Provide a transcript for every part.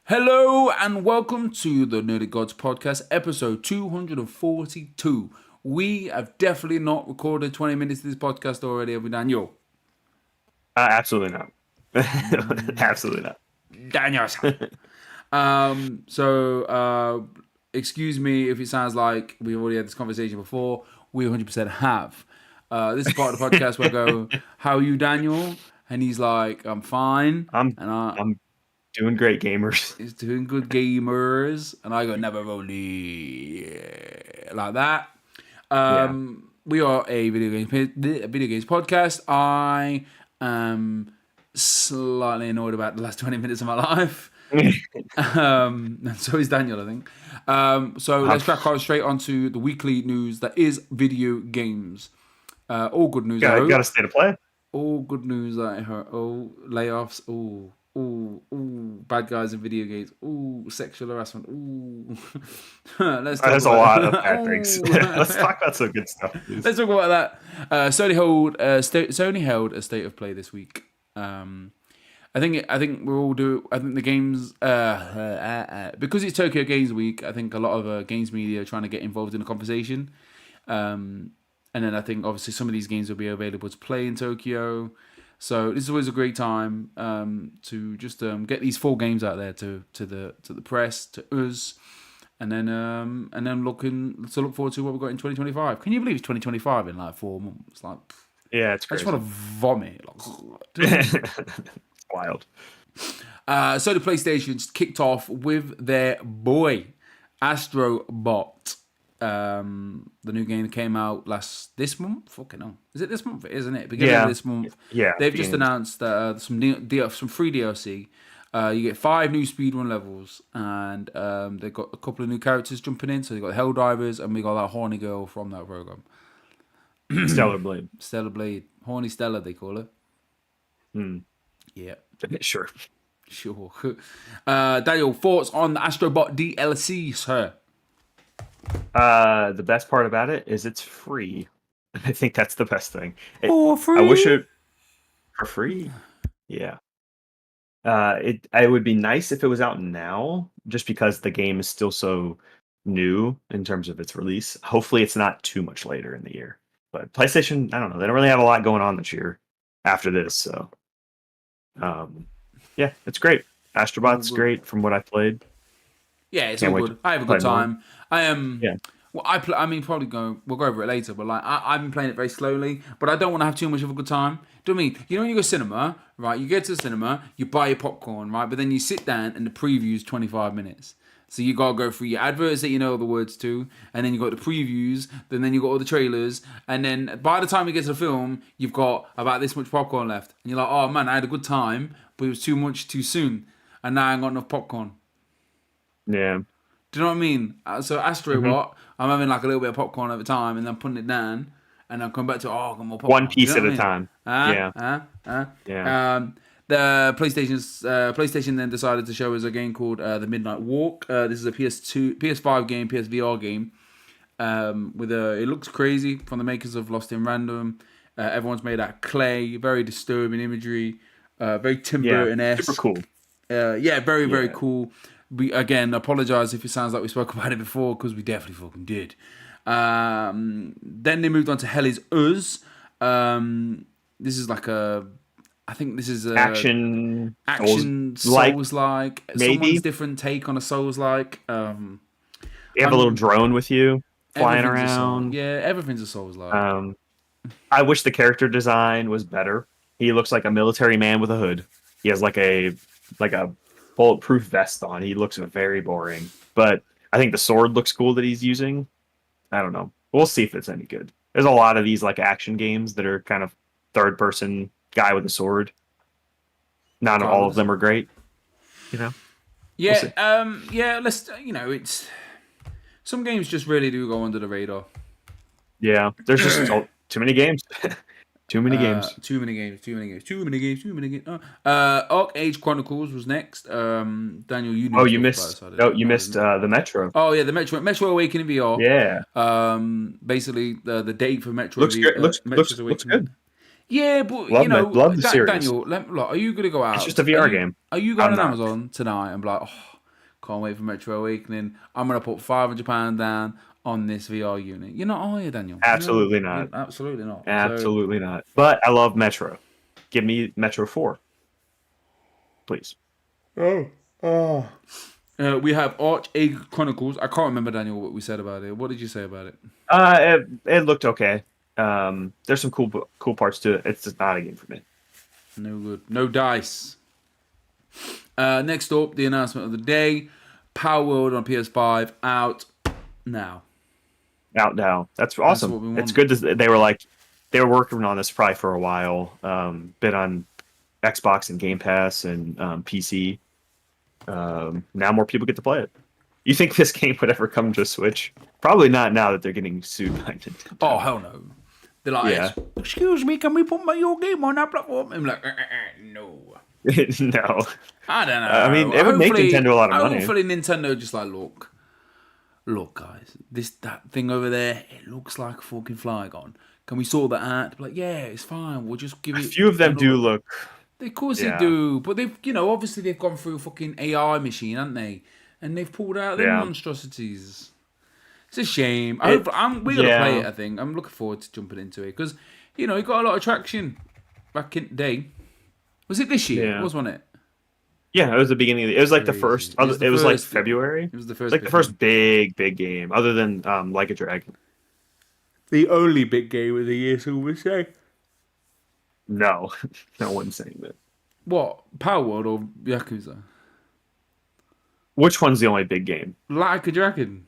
Hello and welcome to the Nerdic Gods podcast, episode 242. We have definitely not recorded 20 minutes of this podcast already, have we, Daniel? Absolutely not. Absolutely not. Daniel. Excuse me if it sounds like we've already had this conversation before. We 100% have. This is part of the podcast where I go, "How are you, Daniel?" And he's like, "I'm fine." I'm And I, I'm doing great, gamers. He's doing good, gamers, and I go never only like that. Yeah. We are a video games podcast. I am slightly annoyed about the last 20 minutes of my life. And so is Daniel, I think. So Um, let's crack on straight onto the weekly news that is video games. All good news, I got a hope. state of play. All good news, I hope. Oh, layoffs. Oh, bad guys in video games. Ooh, sexual harassment. Ooh. Let's talk There's a about lot of bad things. Let's that. talk about some good stuff, please. Let's talk about that. Sony held a state of play this week. I think we're all do. I think the games because it's Tokyo Games Week. I think a lot of games media are trying to get involved in the conversation. And then I think obviously some of these games will be available to play in Tokyo. So this is always a great time to just get these full games out there to the press, to us, and then look forward to what we've got in 2025. Can you believe it's 2025 in like 4 months? Like, Yeah, it's I just crazy. want to vomit. Wild. So the PlayStation's kicked off with their boy Astro Bot. The new game came out this month. Fucking hell, is it this month? Isn't it? Beginning of Yeah. this month. Yeah. They've just announced some free DLC. You get 5 new speedrun levels, and they've got a couple of new characters jumping in. So they've got Helldivers, and we got that horny girl from that program, Stellar Blade. Stella Blade, horny Stella they call her. Hmm. Yeah, Sure. sure. Daniel, thoughts on the Astrobot DLC, sir? The best part about it is it's free. I think that's the best thing. For I wish free. it for free. Yeah. It would be nice if it was out now, just because the game is still so new in terms of its release. Hopefully, it's not too much later in the year. But PlayStation, I don't know. They don't really have a lot going on this year after this, so yeah, it's great. All Astrobot's good. great from what I've played. Yeah, it's Can't all wait to good. I have a play good more. time. I am. Yeah, Well, I mean, probably we'll go over it later, but like, I've been playing it very slowly, but I don't want to have too much of a good time. Do you know what I mean? You know when you go to cinema, right? You get to the cinema, you buy your popcorn, right? But then you sit down and the preview's 25 minutes. So you gotta go through your adverts that you know the words to, and then you got the previews, then you got all the trailers, and then by the time you get to the film, you've got about this much popcorn left, and you're like, oh man, I had a good time, but it was too much too soon, and now I ain't got enough popcorn. yeah. Do you know what I mean? So Astro hmm Bot, I'm having like a little bit of popcorn at a time, and then putting it down, and then come back to I got more One popcorn. Do you piece know at what a I mean? time. Yeah, yeah. The PlayStation then decided to show us a game called The Midnight Walk. This is a PS2, PS5 game, PSVR game. It looks crazy from the makers of Lost in Random. Everyone's made out of clay, very disturbing imagery, very Tim Yeah, Burton super esque. cool. Yeah, very, very Yeah. cool. We again apologize if it sounds like we spoke about it before because we definitely fucking did. Then they moved on to Hell is Us. This is like I think this is a Action, action like Souls like someone's maybe. different take on a Souls like. You have a little drone with you flying Everything's a Soul. around. Yeah, everything's a Souls like. Um, I wish the character design was better. He looks like a military man with a hood. He has like a bulletproof vest on. He looks very boring. But I think the sword looks cool that he's using. I don't know. We'll see if it's any good. There's a lot of these like action games that are kind of third person guy with a sword. Not all of them are great. You know, we'll Yeah, see. yeah. It's some games just really do go under the radar. Yeah, there's just too many games. Too many games. Too many games. Too many games. Arc Age Chronicles was next. Daniel, you Oh, knew you stuff about missed. this. I Oh, didn't. you No, I missed didn't. the Metro. Oh yeah, the Metro Awakening VR. Yeah, Basically the date for looks good. Looks Metro's looks good. Awakening. Yeah, but Love the series. Daniel, look, are you gonna go It's out? just a VR game. Are you going I'm on not. Amazon tonight and be like, oh, can't wait for Metro Awakening. I'm gonna put £500 down on this VR unit. You're not, are you, Daniel? No, Absolutely not. you're absolutely not. So, Absolutely not. But I love Metro. Give me Metro 4, please. we have Arch Egg Chronicles. I can't remember, Daniel, what we said about it. What did you say about it? It looked okay. There's some cool parts to it. It's just not a game for me. No good. No dice. Next up, the announcement of the day: Power World on PS5 out now. Out now. That's That's awesome. what we It's want. good that they were working on this probably for a while. Been on Xbox and Game Pass and PC. Now more people get to play it. You think this game would ever come to Switch? Probably not now that they're getting sued by Nintendo. Oh hell no! They're like, Yeah. excuse me, can we put your game on that platform? I'm like, no. No. I don't know. I mean, it would make Nintendo a lot of money. Hopefully, Nintendo just like, look, guys, that thing over there, it looks like a fucking Flygon. Can we sort that out? Like, yeah, it's fine. We'll just give A it. few of them do look. Of course Yeah. they do, but they've, obviously they've gone through a fucking AI machine, haven't they? And they've pulled out their Yeah. monstrosities. It's a shame. We're gonna play it. I think I'm looking forward to jumping into it because, it got a lot of traction back in the day. Was it this year? Yeah. Wasn't it? Yeah, it was the beginning. It was like the Crazy. first. It was the It was like first- February. It was the It's first. like the first big game, other than Like a Dragon. The only big game of the year, so we say. No, no one's saying that. What? Power World or Yakuza? Which one's the only big game? Like a Dragon.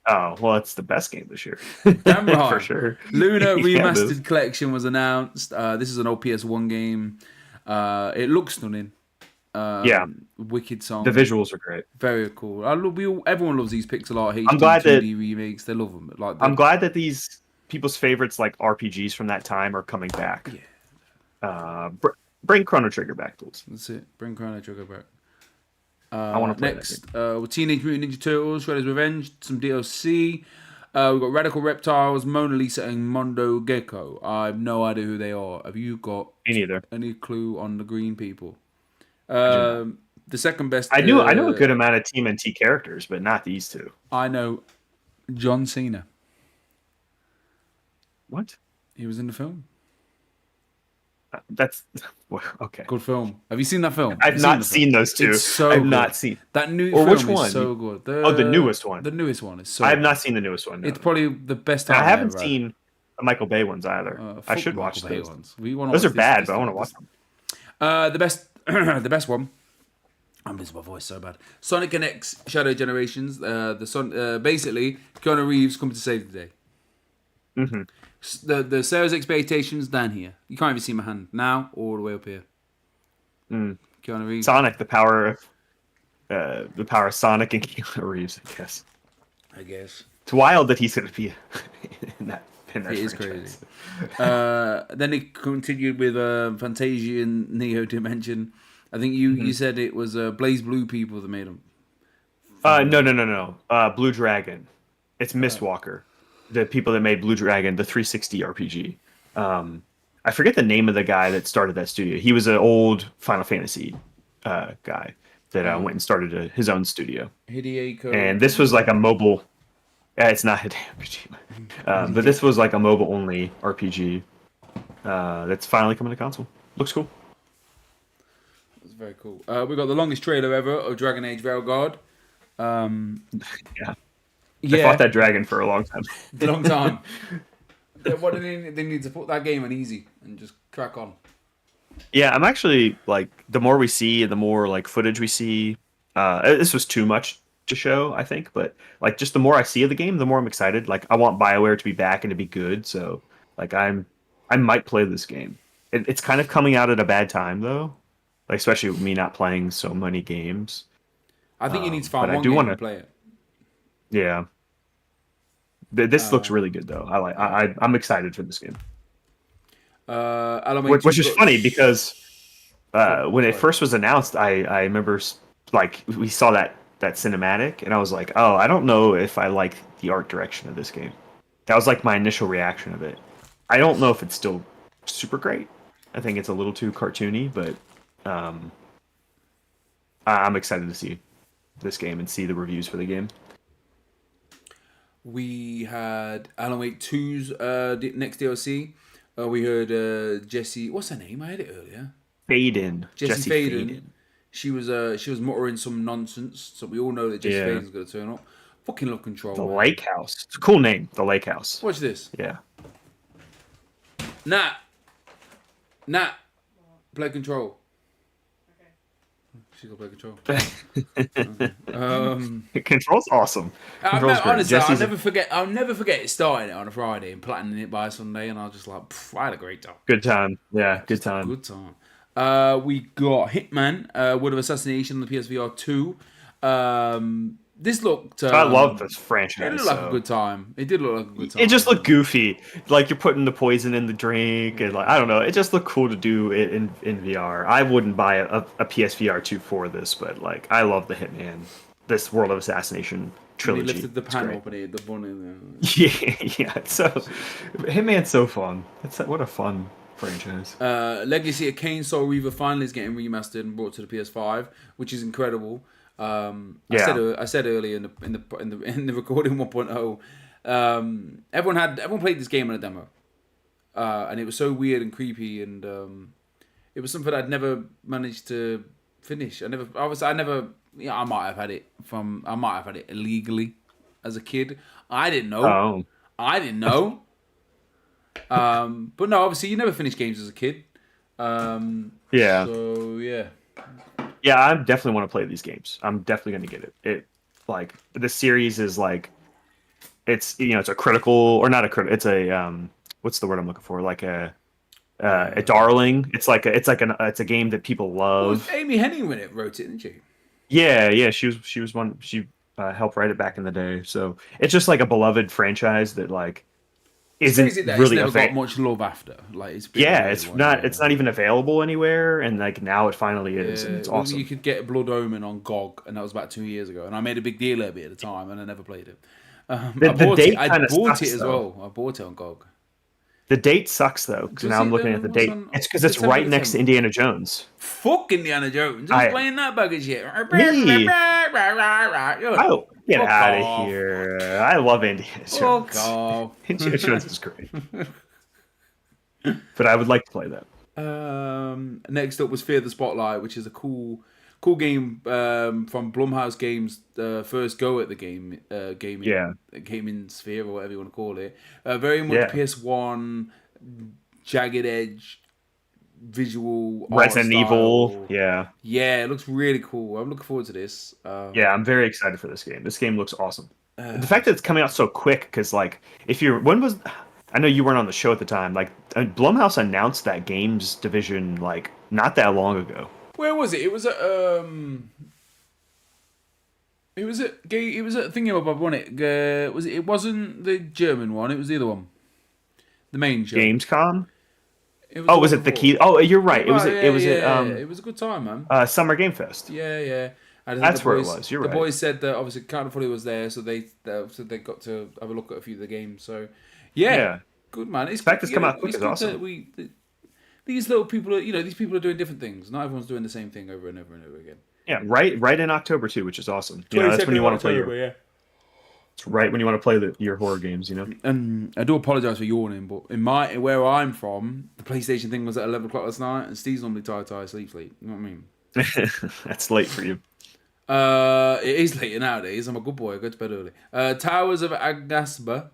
Oh, well, it's the best game this year. Damn right. For sure. Luna Yeah, Remastered Collection was announced. This is an old PS1 game. It looks stunning. Yeah. Wicked song. The visuals are great. Very cool. Everyone loves these pixel art HD I'm glad 2D remakes. They love them. Like, I'm glad that these people's favorites, like RPGs from that time, are coming back. Yeah. Bring Chrono Trigger back, please. That's it. Bring Chrono Trigger back. I want to play Next, with Teenage Mutant Ninja Turtles, Shredder's Revenge, some DLC. We've got Radical Reptiles, Mona Lisa, and Mondo Gecko. I have no idea who they are. Have you got Me neither. any clue on the green people? The second best. I know a good amount of TMNT characters, but not these two. I know John Cena. What? He was in the film. That's well, okay. Good film. Have you seen that film? I've not seen those two. It's so I've good. not seen. That new Or film which is one? so good. The newest one. The newest one is so I have good. not seen the newest one. No. It's probably the best And time I haven't ever. seen the Michael Bay ones either. I Fuck should watch Michael Bay those. ones. We wanna Those watch are bad, this but I want to watch them. The best, the best one. I'm losing my voice so bad. Sonic and X Shadow Generations. Basically, Keanu Reeves coming to save the day. Mm-hmm. The sales expectations down here. You can't even see my hand now, all the way up here. Keanu Reeves. Sonic, the power of Sonic and Keanu Reeves. I guess it's wild that he's going to be in that. It is crazy. Then it continued with Fantasia and Neo Dimension. I think you said it was Blaze Blue people that made them. No. Blue Dragon. It's Mistwalker. The people that made Blue Dragon, the 360 RPG. I forget the name of the guy that started that studio. He was an old Final Fantasy guy that went and started his own studio. Hideo. And this was like a mobile. It's not Hideo Kojima, but this was like a mobile-only RPG that's finally coming to console. Looks cool. It's very cool. We got the longest trailer ever of Dragon Age Veilguard. Yeah. They fought that dragon for a long time. Long time. What do they need to put that game on easy and just crack on. Yeah, I'm actually like the more we see, the more like footage we see. This was too much to show, I think, but like just the more I see of the game, the more I'm excited. Like I want BioWare to be back and to be good, so like I might play this game. It's kind of coming out at a bad time though, like especially with me not playing so many games. I think you need to find but I one do game wanna- to play it. Yeah, this looks really good though. I'm excited for this game. Which is funny because when it first was announced, I remember like we saw that cinematic and I was like, oh, I don't know if I like the art direction of this game. That was like my initial reaction of it. I don't know if it's still super great. I think it's a little too cartoony, but um, I'm excited to see this game and see the reviews for the game. We had Alan Wake 2's next DLC. We heard Jesse. What's her name? I had it earlier. Faden, Jesse Faden. She was muttering some nonsense. So we all know that Jesse Faden's going to turn up. Fucking love Control. The man. Lake House. It's a cool name. The Lake House. Watch this. Yeah. Nat. Play Control. She's gonna play Control. Okay. Control's awesome. Control's great. Honestly, I'll never forget starting it on a Friday and platinum it by Sunday, and I was just like, I had a great time. Good time. Yeah, good time. Good time. We got Hitman, Word of Assassination on the PSVR 2. This looked. I love this franchise. It looked like a good time. It did look like a good time. It just looked goofy, like you're putting the poison in the drink, and like I don't know. It just looked cool to do it in VR. I wouldn't buy a PSVR 2 for this, but like I love the Hitman, this World of Assassination trilogy. He lifted the pan up and he had the bun in there. Yeah. So Hitman's so fun. What a fun franchise. Legacy of Kain Soul Reaver finally is getting remastered and brought to the PS5, which is incredible. I said earlier in the recording 1.0, everyone played this game on a demo, and it was so weird and creepy, and it was something I'd never managed to finish. I might have had it illegally as a kid. I didn't know. But no, obviously you never finish games as a kid. Yeah. So yeah. Yeah, I definitely want to play these games. I'm definitely going to get it. Like the series is like, it's it's a critical or not a critical. It's a what's the word I'm looking for? Like a darling. It's a game that people love. Well, Amy Hennig wrote it, didn't she? Yeah. She was one. She helped write it back in the day. So it's just like a beloved franchise that like isn't really it's never got much love after. Like it's not even available anywhere, and like now it finally is, and it's awesome. You could get Blood Omen on GOG, and that was about 2 years ago, and I made a big deal of it at the time, and I never played it. I bought it as well. I bought it on GOG. The date sucks though, because now I'm looking at the date. It's because it's right next to Indiana Jones. Fuck Indiana Jones! Who's playing that bugger shit? Me. Oh, get out of here! I love Indiana Jones. Indiana Jones is great, but I would like to play that. Next up was Fear the Spotlight, which is a cool game from Blumhouse Games' first go at the gaming sphere or whatever you want to call it. Very much PS1 jagged edge visual Resident Evil. Yeah, it looks really cool. I'm looking forward to this. I'm very excited for this game. This game looks awesome. The fact that it's coming out so quick, because like I know you weren't on the show at the time. Like Blumhouse announced that games division like not that long ago. Where was it? It was at Thingamabobby, wasn't it? Was it? It wasn't the German one. It was the other one. The main show. Gamescom. Was it the key? Oh, you're right. It was a good time, man. Summer Game Fest. Yeah. That's where it was. You're right. The boys said that obviously Counter Fully was there, so they got to have a look at a few of the games. So yeah. Good man. The fact it's come out quick is awesome. These little people are, these people are doing different things. Not everyone's doing the same thing over and over and over again. Yeah, right in October too, which is awesome. That's when you want to play It's right when you want to play your horror games, And I do apologise for yawning, but where I'm from, the PlayStation thing was at 11 o'clock last night, and Steve's normally tired, sleep. You know what I mean? That's late for you. It is late nowadays. I'm a good boy. I go to bed early. Towers of Agasba.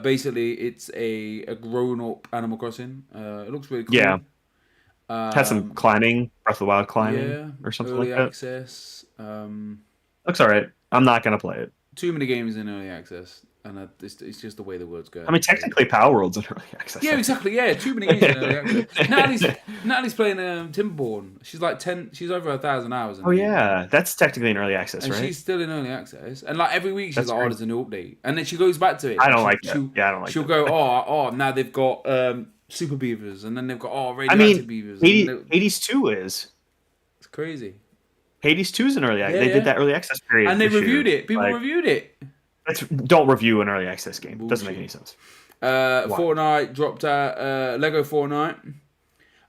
Basically, it's a grown-up Animal Crossing. It looks really cool. Yeah. Has some climbing, Breath of the Wild climbing, or something like that. Early access. Looks all right. I'm not going to play it. Too many games in early access, and it's just the way the words go. I mean, technically, Power World's in early access. Yeah, exactly. Yeah, too many games in early access. Natalie's playing Timberborn. She's like 10. She's over 1,000 hours. That's technically in early access, and right? She's still in early access, and like every week she's like, "Oh, there's a new update," and then she goes back to it. I don't like that. I don't like. She'll go, "Oh, now they've got super beavers, and then they've got radioactive beavers." Hades 2 is. It's crazy. Hades 2 is in early access. They did that early access period. And they reviewed it. People reviewed it. Don't review an early access game. It doesn't make any sense. Why? Fortnite dropped out. Lego Fortnite.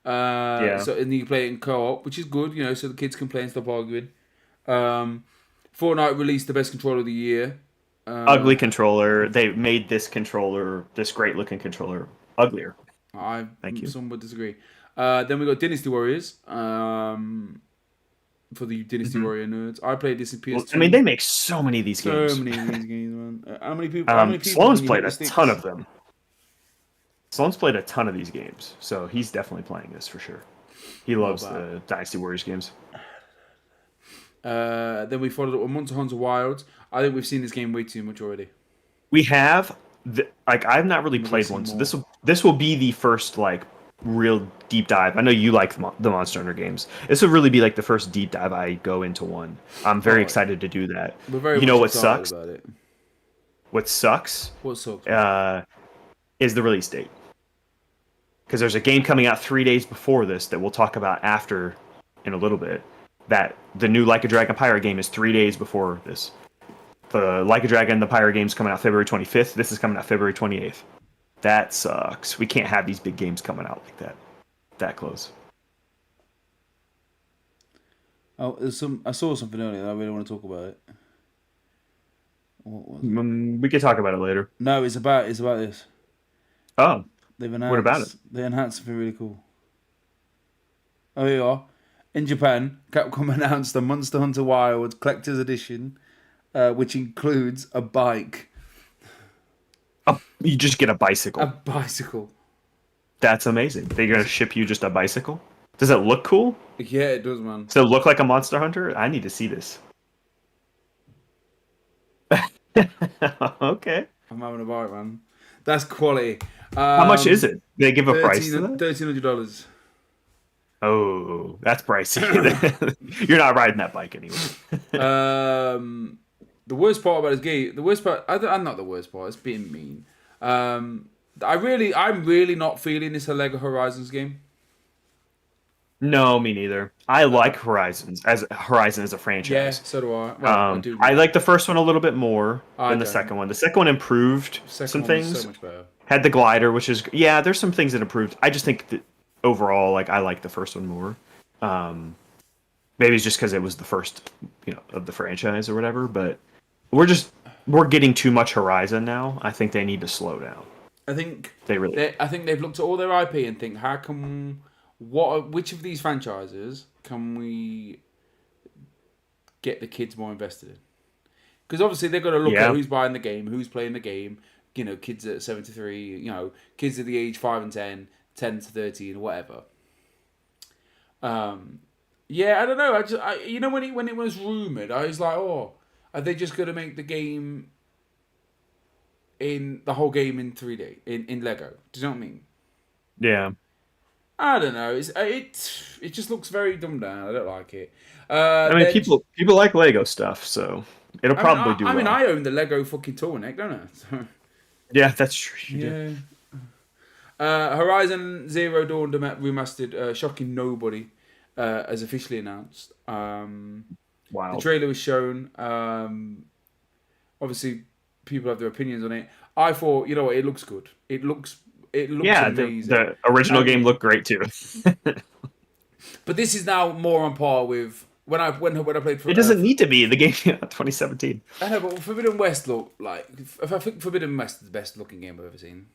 Yeah. So and you play it in co-op, which is good, so the kids can play and stop arguing. Um, Fortnite released the best controller of the year. Ugly controller. They made this controller, this great looking controller, uglier. I Thank you. Some would disagree. Then we got Dynasty Warriors. For the Dynasty Hmm. Warrior nerds, I played this in Well, I mean, PS2. they make so many of these So games. many of these games, man. How many people? How many people can Sloan's you hit played with a ton sticks? of them. Sloan's played a ton of these games, so he's definitely playing this for sure. He Not loves bad. the Dynasty Warriors games. Then we followed up with Monster Hunter Wilds. I think we've seen this game way too much already. We have like I've not really We gotta played see one, so more. this will be the first like real deep dive. I know you like the Monster Hunter games. This will really be like the first deep dive I go into one. I'm very Alright. excited to do that. We're very You know much what excited sucks? about it. What sucks What sucks, man? uh, is the release date. Because there's a game coming out 3 days before this that we'll talk about after in a little bit. That the new Like a Dragon Pirate game is 3 days before this. The Like a Dragon the Pirate game's coming out February 25th. This is coming out February 28th. That sucks. We can't have these big games coming out like that close. Oh, I saw something earlier. I really want to talk about it. What was it? We could talk about it later. No, it's about this. Oh, They've what about it? announced something really cool. Oh, here you are. In Japan, Capcom announced the Monster Hunter Wilds Collector's Edition, which includes a bike. Oh, you just get a A bicycle. bicycle. That's amazing. They're gonna ship you just a bicycle. Does it look cool? Yeah, it does, man. Does it look like a Monster Hunter? I need to see this. Okay. I'm having a bike, man. That's quality. How much is it? They give a price to that? $1,300. Oh, that's pricey. You're not riding that bike anyway. The worst part about this game, the worst part, I'm not the worst part. It's being mean. I'm really not feeling this Lego Horizons game. No, me neither. I like Horizon as a Yeah, franchise. so do I. Well, I do. I like the first one a little bit more I than the don't. second one. The second one improved The second some one was things. so much better. Had the glider, which is yeah. There's some things that improved. I just think that overall, like I like the first one more. Maybe it's just because it was the first, of the franchise or whatever. But we're getting too much Horizon now. I think they need to slow down. I think I think they've looked at all their IP and think, which of these franchises can we get the kids more invested in? Because obviously they've got to look at yeah. who's buying the game, who's playing the game. Kids at 73, kids at the age 5 and 10, 10 to 13, whatever. Yeah, I don't know. When it was rumored, I was like, oh, are they just going to make the game the whole game in 3D in Lego? Do you know what I mean? Yeah. I don't know. It just looks very dumbed down. I don't like it. I mean, Then people like Lego stuff, so it'll probably do well. I own the Lego fucking turtleneck, don't I? So, Yeah, that's true. You do. yeah. Horizon Zero Dawn remastered, shocking nobody, as officially announced. The Wow. trailer was shown. Obviously, people have their opinions on it. I thought, what, it looks good. It looks Yeah, amazing. the original game looked great too. But this is now more on par with when I played. It doesn't need to be. The game came out 2017. I know, but Forbidden West looked like. I think Forbidden West is the best looking game I've ever seen.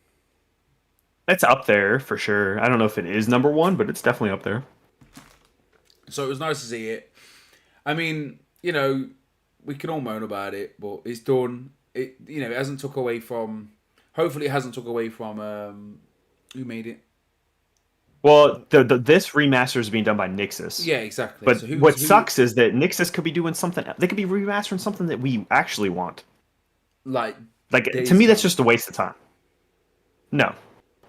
It's up there for sure. I don't know if it is number one, but it's definitely up there. So it was nice to see it. I mean, we can all moan about it, but it's done. It hasn't took away from. Hopefully, it hasn't took away from who made it. Well, this remaster is being done by Nixus. Yeah, exactly. But So what sucks is that Nixus could be doing something. They could be remastering something that we actually want. like To me, that's just a waste of time. No,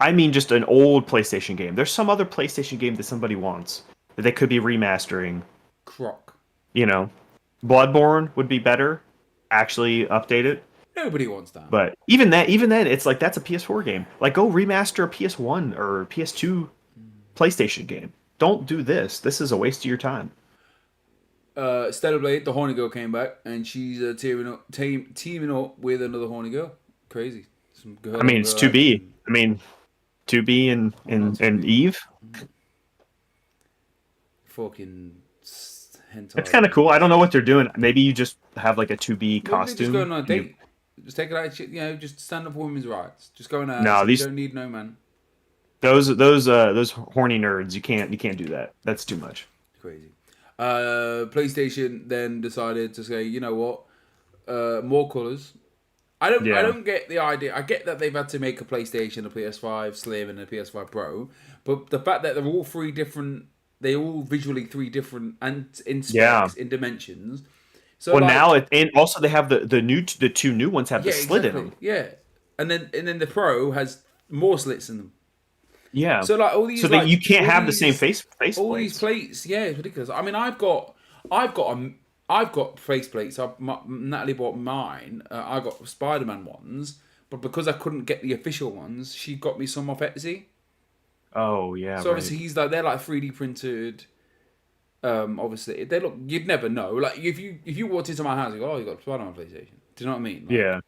I mean just an old PlayStation game. There's some other PlayStation game that somebody wants that they could be remastering. Croc. Bloodborne would be better. Actually, update it. Nobody wants that. But even then, it's like that's a PS4 game. Like, go remaster a PS1 or PS2 PlayStation game. Don't do this. This is a waste of your time. Stellar Blade, the horny girl came back, and she's teaming up with another horny girl. Crazy. Some I girl mean, on it's girl 2B. action. I mean, 2B Well, not and 2B. Eve. Fucking It's hentai kind of cool. I ladies. don't know what they're doing. Maybe you just have like a 2B Maybe they're just going costume. on a And you date. Just take it out, just stand up for women's rights. Just go on and no say you these don't need no man. those horny nerds. You can't do that. That's too much. Crazy. PlayStation then decided to say, you know what, more colors. I Yeah. don't get the idea. I get that they've had to make a PlayStation, a PS5 Slim, and a PS5 Pro, but the fact that they're all three different, they all visually three different and in Yeah. specs, in dimensions. So Well, now like, and also they have the two new ones have the yeah, slit in them. exactly, yeah, and then the Pro has more slits in them. Yeah. So like So that you can't all have the same these face all these plates. plates, yeah, it's ridiculous. I mean, I've got face plates. Natalie bought mine. I got Spider-Man ones, but because I couldn't get the official ones, she got me some off Etsy. Oh yeah, So right. obviously they're like 3D printed. Obviously they look. You'd never know. Like if you walked into my house, you go, oh, you got Spider-Man PlayStation. Do you know what I mean? Like, Yeah.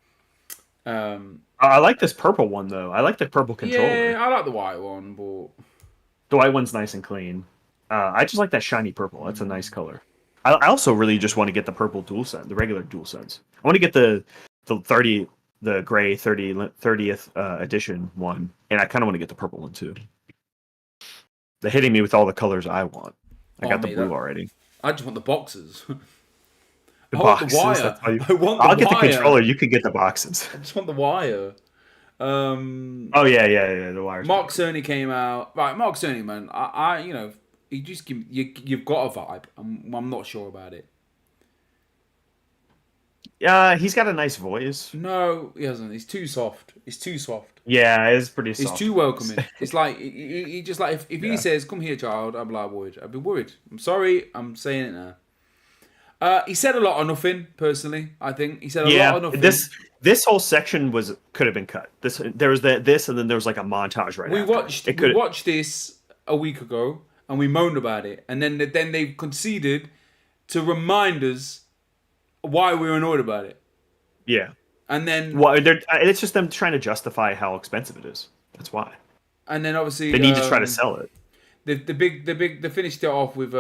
um, I like this purple one though. I like the purple yeah, controller. I like the white one, but The white one's nice and clean. I just like that shiny purple. That's a nice color. I also really just want to get the purple DualSense, the regular DualSense. I want to get the 30 the gray 30th edition one, and I kind of want to get the purple one too. They're hitting me with all the colors I want. I oh got the mate, blue already. I just want the boxes. The I want the boxes. wire. That's why I want the I'll get the wire. controller. You can get the boxes. I just want the wire. Um, Oh yeah. The wires. Mark Cerny came out. Right, Mark Cerny, man. He just you've got a vibe. I'm not sure about it. Yeah, he's got a nice voice. No, he hasn't. He's too soft. He's too soft. Yeah, it's pretty He's soft too voice. welcoming. It's like he just like if he Yeah. says, "Come here, child," I'd be like worried. I'd be worried. I'm sorry. I'm saying it now. He said a lot of nothing. Personally, I think he said a lot Yeah, of nothing. this whole section could have been cut. There was this, and then there was like a montage right we after. watched It we could. watched this a week ago and we moaned about it, and then they conceded to remind us why we were annoyed about it, Yeah. and then Well, it's just them trying to justify how expensive it is. That's why obviously they need to try to sell it. they finished it off with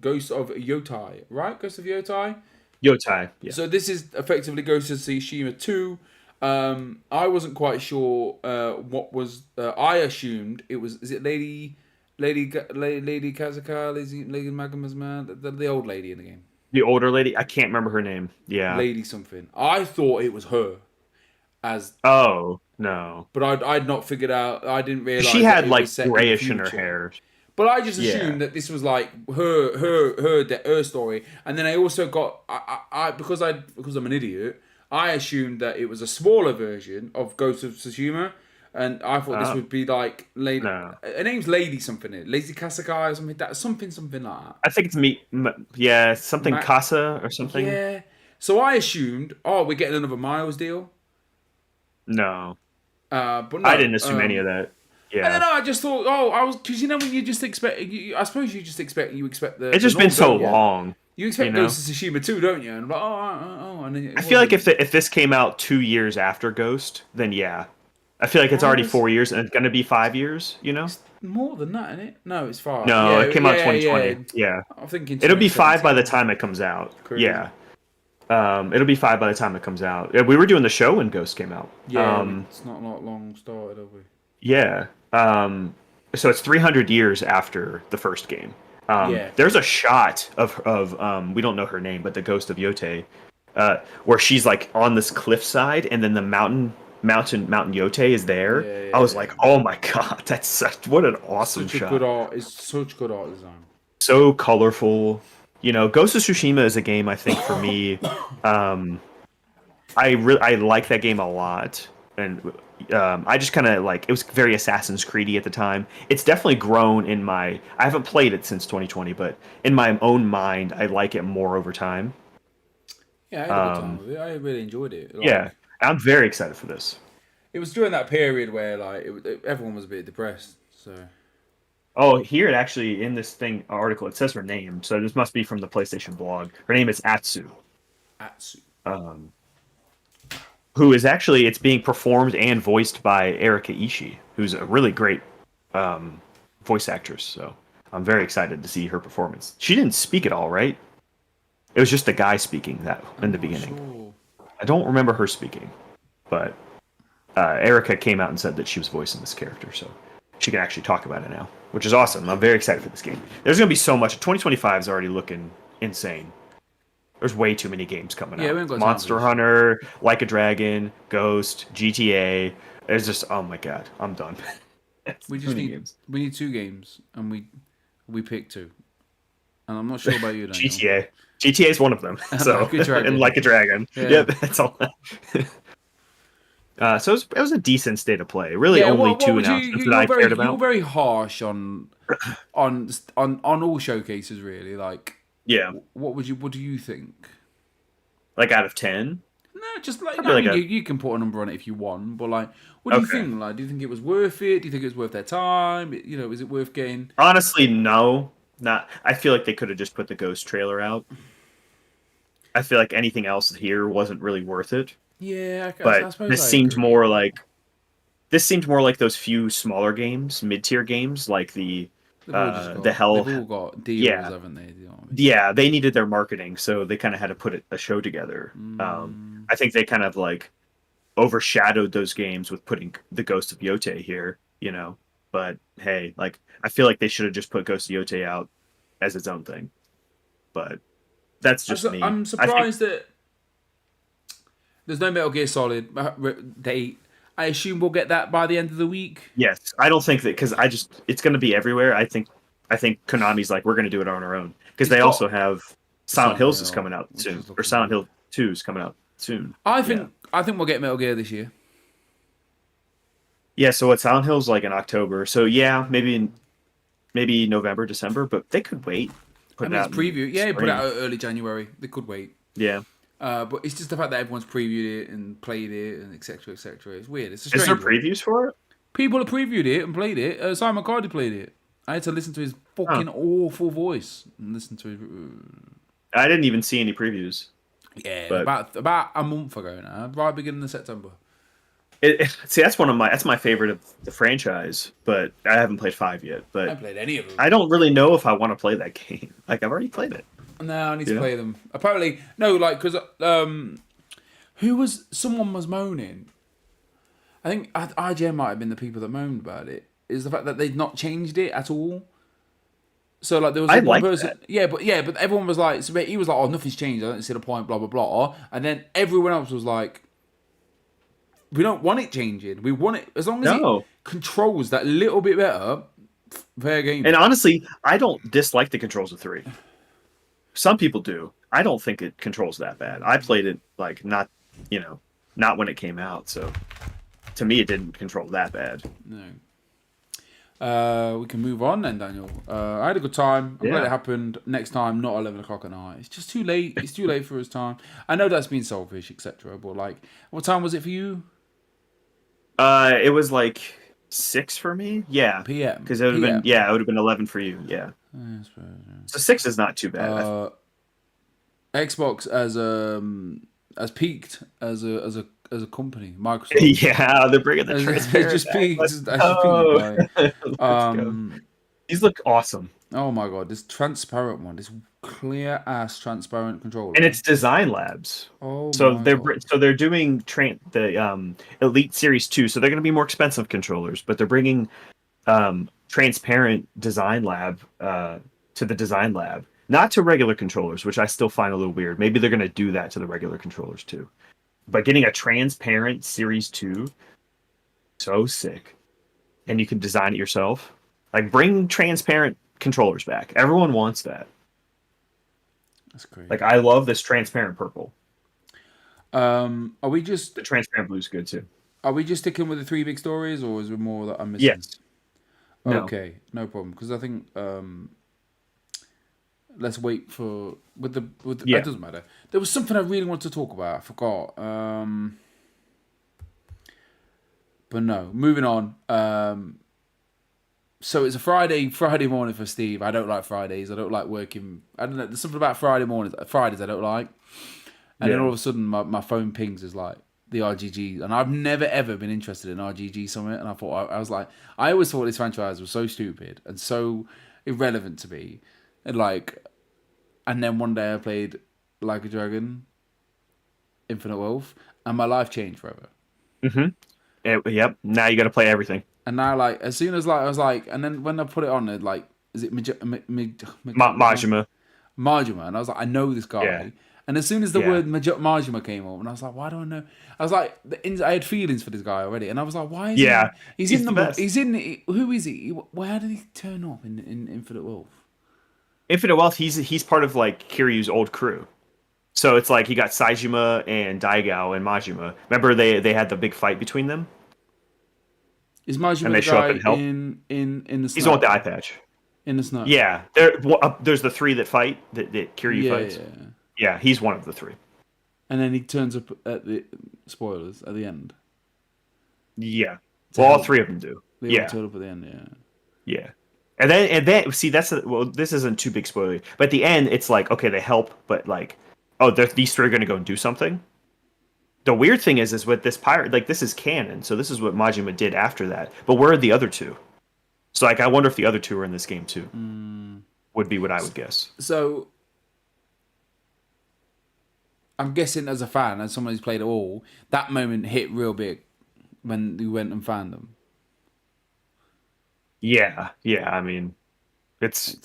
Ghost of Yotei, right? Ghost of Yotei. Yotei. Yeah. So this is effectively Ghost of Tsushima 2. I wasn't quite sure what was. I assumed it was. Is it Lady Kazuka, Lady Magama's man, the old lady in the game, The older lady. I can't remember her name. Yeah. Lady something. I thought it was her, as Oh no. but I'd not figured out. I didn't realize She that had it like was set grayish in in the her future. hair. But I just Yeah. assumed that this was like her story, and then I also got because I'm an idiot. I assumed that it was a smaller version of Ghost of Tsushima, and I thought this Oh. would be like Lady. No. Her name's Lady something. Lady Kasakai or something. Something like that. I think it's me. Yeah, something Ma- Casa or something. Yeah. So I assumed, oh, we're getting another Miles deal. No, But no. I didn't assume any of that. I don't Yeah, know. I just thought, I was because when you just expect, I suppose you expect the. it's just the been norm, so don't you? long. You expect You know? Ghost of Tsushima too, don't you? And I'm like, and then it I feel like wasn't. if this came out 2 years after Ghost, then yeah, I feel like it's Why already was 4 years and it's gonna be 5 years. You know? more than that, isn't it? No, it's 5. No, Yeah, it came out yeah, 2020. Yeah, I'm thinking it'll be 5 by the 2017. time it comes out. Crazy. Yeah, it'll be 5 by the time it comes out. Yeah, we were doing the show when Ghost came out. Yeah, it's not long started, have we? Yeah. So it's 300 years after the first game. Yeah. There's a shot of we don't know her name, but the ghost of Yotei, where she's like on this cliffside, and then the mountain Yotei is there. Yeah, I was yeah. like, oh my god, what an awesome Such a shot! good art. It's such good art design. So colorful. You know, Ghost of Tsushima is a game I think for me. I like that game a lot, and I just kind of like it was very Assassin's Creedy at the time. It's definitely grown in my. I haven't played it since 2020, but in my own mind, I like it more over time. Yeah, I had a good time with it. I really enjoyed it. Yeah, I'm very excited for this. It was during that period where everyone was a bit depressed. So Oh, here it actually in this thing article it says her name, so this must be from the PlayStation blog. Her name is Atsu. Atsu. Um, who is actually it's being performed and voiced by Erika Ishii, who's a really great voice actress. So I'm very excited to see her performance. She didn't speak at all, right? It was just the guy speaking that in the beginning. Sure. I don't remember her speaking, but Erica came out and said that she was voicing this character, so she can actually talk about it now, which is awesome. I'm very excited for this game. There's going to be so much. 2025 is already looking insane. There's way too many games coming Yeah, we out. ain't got time Monster for this. Hunter, Like a Dragon, Ghost, GTA. There's just oh my god, I'm done. We Too just many need games. we need 2 games, and we picked 2. And I'm not sure about you, Daniel. GTA. GTA is one of them. So Like a Dragon. and Like a Dragon. Yeah. Yep, that's all. So it was a decent state of play. Really, only what 2 would announcements you, that I you're cared very about. very harsh on all showcases, really. Like, Yeah, what do you think? like out of 10. No, just like, Probably I mean, like you can put a number on it if you want, but like, what do you Okay. think? Like, do you think it was worth it? Do you think it was worth their time? Is it worth getting? Honestly, no. Not. I feel like they could have just put the Ghost trailer out. I feel like anything else here wasn't really worth it. Yeah, I But suppose this I seemed agree. more like those few smaller games, mid-tier games, like the They've all got deals, yeah, haven't they? You know what I mean? yeah, they needed their marketing, so they kind of had to put a show together. I think they kind of like overshadowed those games with putting the Ghost of Yotei here, you know. But hey, like I feel like they should have just put Ghost of Yotei out as its own thing. But that's just me. I'm I think surprised that there's no Metal Gear Solid date. I assume we'll get that by the end of the week. yes, I don't think that because it's going to be everywhere. I think Konami's like we're going to do it on our own because It's they got also have Silent Hills is Hill, coming out which soon, is or looking Silent good. Hill 2 is coming out soon. I Yeah. think we'll get Metal Gear this year. Yeah, so what Silent Hill's like in October. So yeah, maybe November, December, but they could wait. I Put it mean, it's out in preview. Yeah, put it spring. out early January. They could wait. Yeah. But it's just the fact that everyone's previewed it and played it and etc. etc. It's weird. It's a Is there strange one. previews for it? People have previewed it and played it. Simon Cardi played it. I had to listen to his fucking awful voice and listen to his. I didn't even see any previews. Yeah, But about a month ago now, right beginning of September. see, that's my favorite of the franchise, but I haven't played 5 yet. I But haven't played any of them. I don't really know if I want to play that game. Like I've already played it. No, I need to Yeah. play them. Apparently, no, like because someone was moaning. I think IGN might have been the people that moaned about it. Is the fact that they'd not changed it at all. So like there was I like one like person, that. but everyone was like, so he was like, oh, nothing's changed. I don't see the point. Blah blah blah. And then everyone else was like, we don't want it changing. We want it as long as No. it controls that little bit better. Fair game. And honestly, I don't dislike the controls of 3. Some people do. I don't think it controls that bad. I played it like not when it came out. So to me, it didn't control that bad. No. We can move on then, Daniel. I had a good time. I'm glad Yeah. it happened. Next time, not 11 o'clock at night. It's just too late. It's too late for his time. I know that's been selfish, etc. But like, what time was it for you? It was like 6 for me. Yeah, PM. because it would have been it would have been 11 for you. Yeah, I suppose, so 6 is not too bad. yeah. Xbox has peaked as a company. Microsoft. Yeah, they're bringing the It transparent. just back. peaked. Let's It's actually go. peaked, Let's go. These look awesome, oh my god, this transparent one, this clear ass transparent controller. and it's Design Labs. oh So my they're god. doing the Elite Series 2, so they're going to be more expensive controllers, but they're bringing transparent Design Lab to the Design Lab, not to regular controllers, which I still find a little weird. Maybe they're going to do that to the regular controllers too. But getting a transparent Series 2, so sick. And you can design it yourself. Like bring transparent controllers back. Everyone wants that. That's great. Like I love this transparent purple. Are we The transparent blue is good too. just sticking with the 3 big stories, or is there more that I'm missing? Yes. No. Okay, no problem. Because I think let's wait for Yeah. It doesn't matter. There was something I really wanted to talk about. I forgot. But no, moving on. So it's a Friday morning for Steve. I don't like Fridays. I don't like working. I don't know. There's something about Fridays I don't like. And then Yeah. all of a sudden, my phone pings is like, the RGG, and I've never ever been interested in RGG Summit. And I thought I was like, I always thought this franchise was so stupid and so irrelevant to me, and and then one day I played Like a Dragon, Infinite Wealth, and my life changed forever. Yep. Now you got to play everything. And now, like, as soon as I was like, and then when I put it on, it like, is it Majima. Majima? And I was like, I know this guy. Yeah. And as soon as the word Majima came up, and I was like, why do I know? I was like, I had feelings for this guy already, and I was like, why is he? He's in the best. He's in. Who is he? Where did he turn up in Infinite Wealth? Infinite Wealth. He's part of like Kiryu's old crew. So it's like he got Saejima and Daigao and Majima. Remember they had the big fight between them? Is Majima the guy in the snow? He's the one with the eye patch. In the snow. Yeah. There's the three that fight that Kiryu fights. Yeah, he's one of the three. And then he turns up at the spoilers at the end. Yeah. Well, all three of them do. They all turn up at the end, Yeah. And then see this isn't too big spoiler. But at the end it's like, okay, they help, but like, oh, these three are gonna go and do something. The weird thing is with this pirate, like this is canon, so this is what Majima did after that. But where are the other two? So like I wonder if the other two are in this game too. Would be what I would guess. So I'm guessing as a fan, as someone who's played it all, that moment hit real big when you went and found them. Yeah. I mean, it's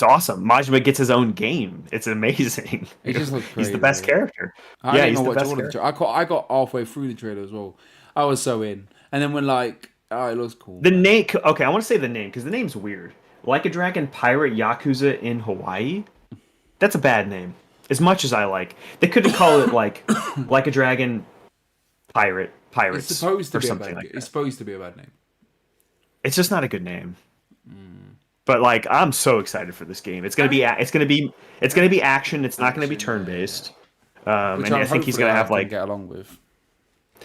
awesome. Majima gets his own game. It's amazing. It just looks crazy. He's the best character. He's the best character. I got halfway through the trailer as well. I was so in, and then when like, oh, it looks cool. The name. Okay, I want to say the name because the name's weird. Like a Dragon Pirate Yakuza in Hawaii. That's a bad name. As much as I like, they could call it like a Dragon Pirates. It's supposed to or be something a bad. Like it's supposed to be a bad name. It's just not a good name. But like, I'm so excited for this game. It's gonna be action. It's not gonna be turn based. And I think he's gonna have like get along with.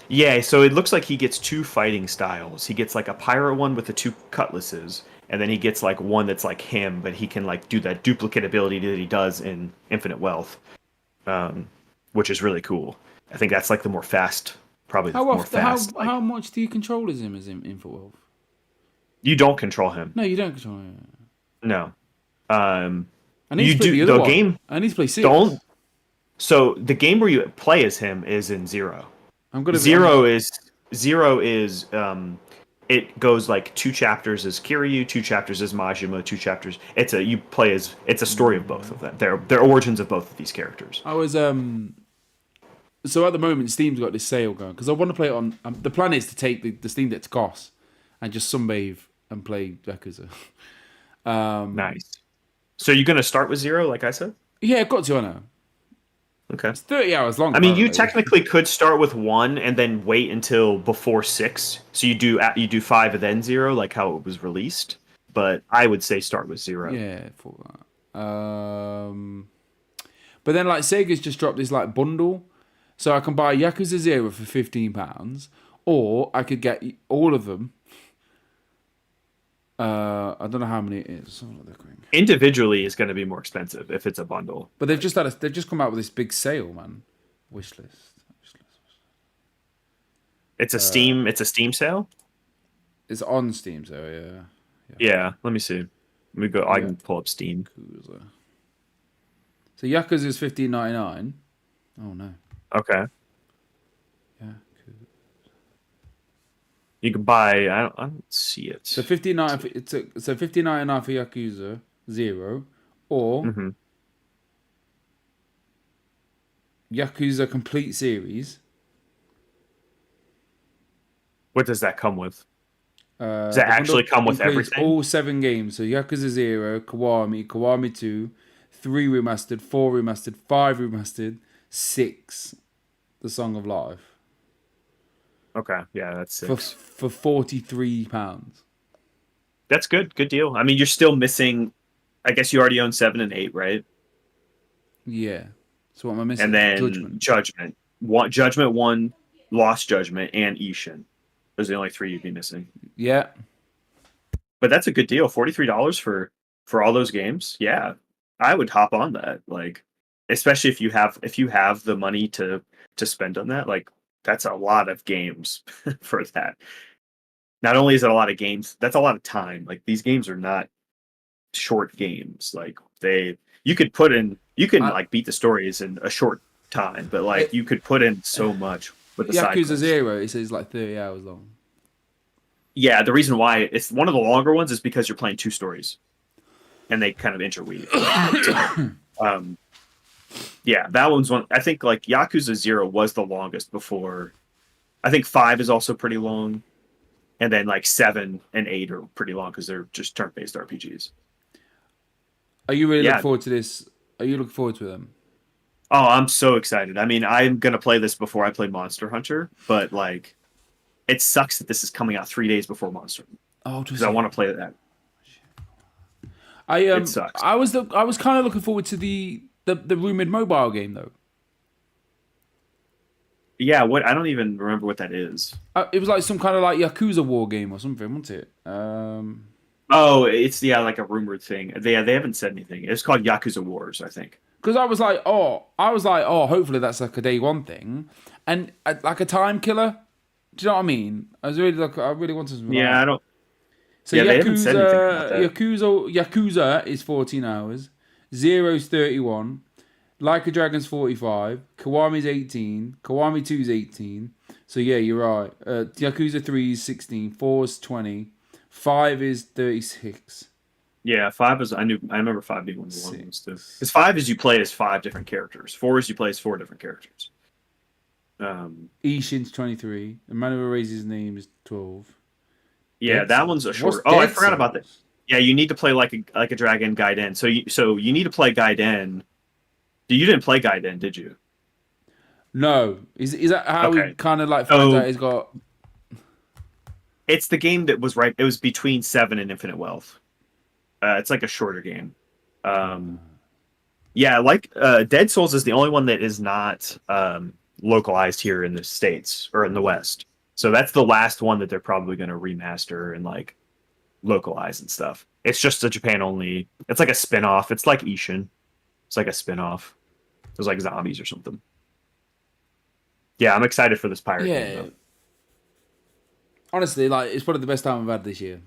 Yeah, so it looks like he gets two fighting styles. He gets like a pirate one with the two cutlasses, and then he gets like one that's like him, but he can like do that duplicate ability that he does in Infinite Wealth, which is really cool. I think that's like the more fast, probably more fast. How much do you control as him as in Infinite Wealth? You don't control him. No, you don't control him. No. I need to play the other one. Game. I need to play 6. So the game where you play as him is in Zero. Zero is it goes like 2 chapters as Kiryu, 2 chapters as Majima, 2 chapters. It's a story of both of them. They're origins of both of these characters. I was so at the moment Steam's got this sale going because I want to play it on. The plan is to take the Steam Deck to Goss and just sunbathe and play Yakuza. Nice. So you're gonna start with Zero, like I said? Yeah, I've got to. I know. Okay. It's 30 hours long. I mean, you technically could start with 1 and then wait until before 6. So you do 5 and then 0, like how it was released. But I would say start with 0. Yeah, for that. But then like Sega's just dropped this like bundle, so I can buy Yakuza 0 for £15, or I could get all of them. I don't know how many it is. Individually, is going to be more expensive if it's a bundle. But they've just come out with this big sale, man. Wishlist. It's a Steam sale. It's on Steam, so yeah. Let me see. Let me go. I can pull up Steam. So Yakuza is $15.99. Oh no. Okay. You can buy. I don't see it. So $15.99 for Yakuza 0, or Yakuza Complete Series. What does that come with? Does that actually come with everything? All 7 games. So Yakuza 0, Kiwami 2, 3 remastered, 4 remastered, 5 remastered, 6, The Song of Life. Okay, yeah, that's 6. For £43. That's good. Good deal. I mean, you're still missing. I guess you already own 7 and 8, right? Yeah. So what am I missing? And then Judgment. Judgment 1, Lost Judgment, and Ishin. Those are the only 3 you'd be missing. Yeah. But that's a good deal. $43 for all those games. Yeah, I would hop on that. Like, especially if you have the money to spend on that. Like, That's a lot of games for that. Not only is it a lot of games, that's a lot of time. Like these games are not short games. Like you could put in, you can I, like beat the stories in a short time, but like it, you could put in so much with the side Yakuza quests. Zero, it says like 30 hours long. Yeah, the reason why it's one of the longer ones is because you're playing two stories, and they kind of interweave. So, um, yeah, that one's one. I think like Yakuza Zero was the longest before. I think five is also pretty long, and then like seven and eight are pretty long because they're just turn-based RPGs. Are you really looking Yeah. forward to this? Are you looking forward to them? Oh, I'm so excited. I mean, I'm gonna play this before I play Monster Hunter, but like, it sucks that this is coming out 3 days before Monster Oh, because does I it? want to play that. I It sucks. I was kind of looking forward to the rumored mobile game though. Yeah, what I don't even remember what that is. It was like some kind of like Yakuza war game or something, wasn't it? Oh, it's yeah, like a rumored thing. They haven't said anything. It's called Yakuza Wars, I think. Because I was like, oh, hopefully that's like a day one thing, and like a time killer. Do you know what I mean? I really wanted something like Yeah, I that. don't. So Yeah, they haven't said anything about that. Yakuza is 14 hours. Zero's 31. Like a Dragon's 45. Kiwami's 18. Kiwami 2's 18. So yeah, you're right. Yakuza 3 is 16. 4 is 20. 5 is 36. Yeah, five is I knew I remember five being one of the long ones too. Six. Because five is you play as five different characters. Four is you play as four different characters. Um, Ishin's 23. The man who erases his name is 12. yeah, Dead that one's Cells. a What's short. Oh, I Dead forgot about that. Cells? Yeah, you need to play like a dragon Gaiden. So you need to play Gaiden. You didn't play Gaiden, did you? No. Is that how he Okay. kind of like finds out So he's got. it's the game that was right. It was between Seven and Infinite Wealth. It's like a shorter game. Um, yeah, like Dead Souls is the only one that is not localized here in the States or in the West. So that's the last one that they're probably going to remaster and like localize and stuff. It's just a Japan only. It's like a spin-off. It's like Ishin. It's like a spin-off. There's like zombies or something. Yeah, I'm excited for this pirate game Yeah. though. Honestly, like, it's probably the best time I've had this year.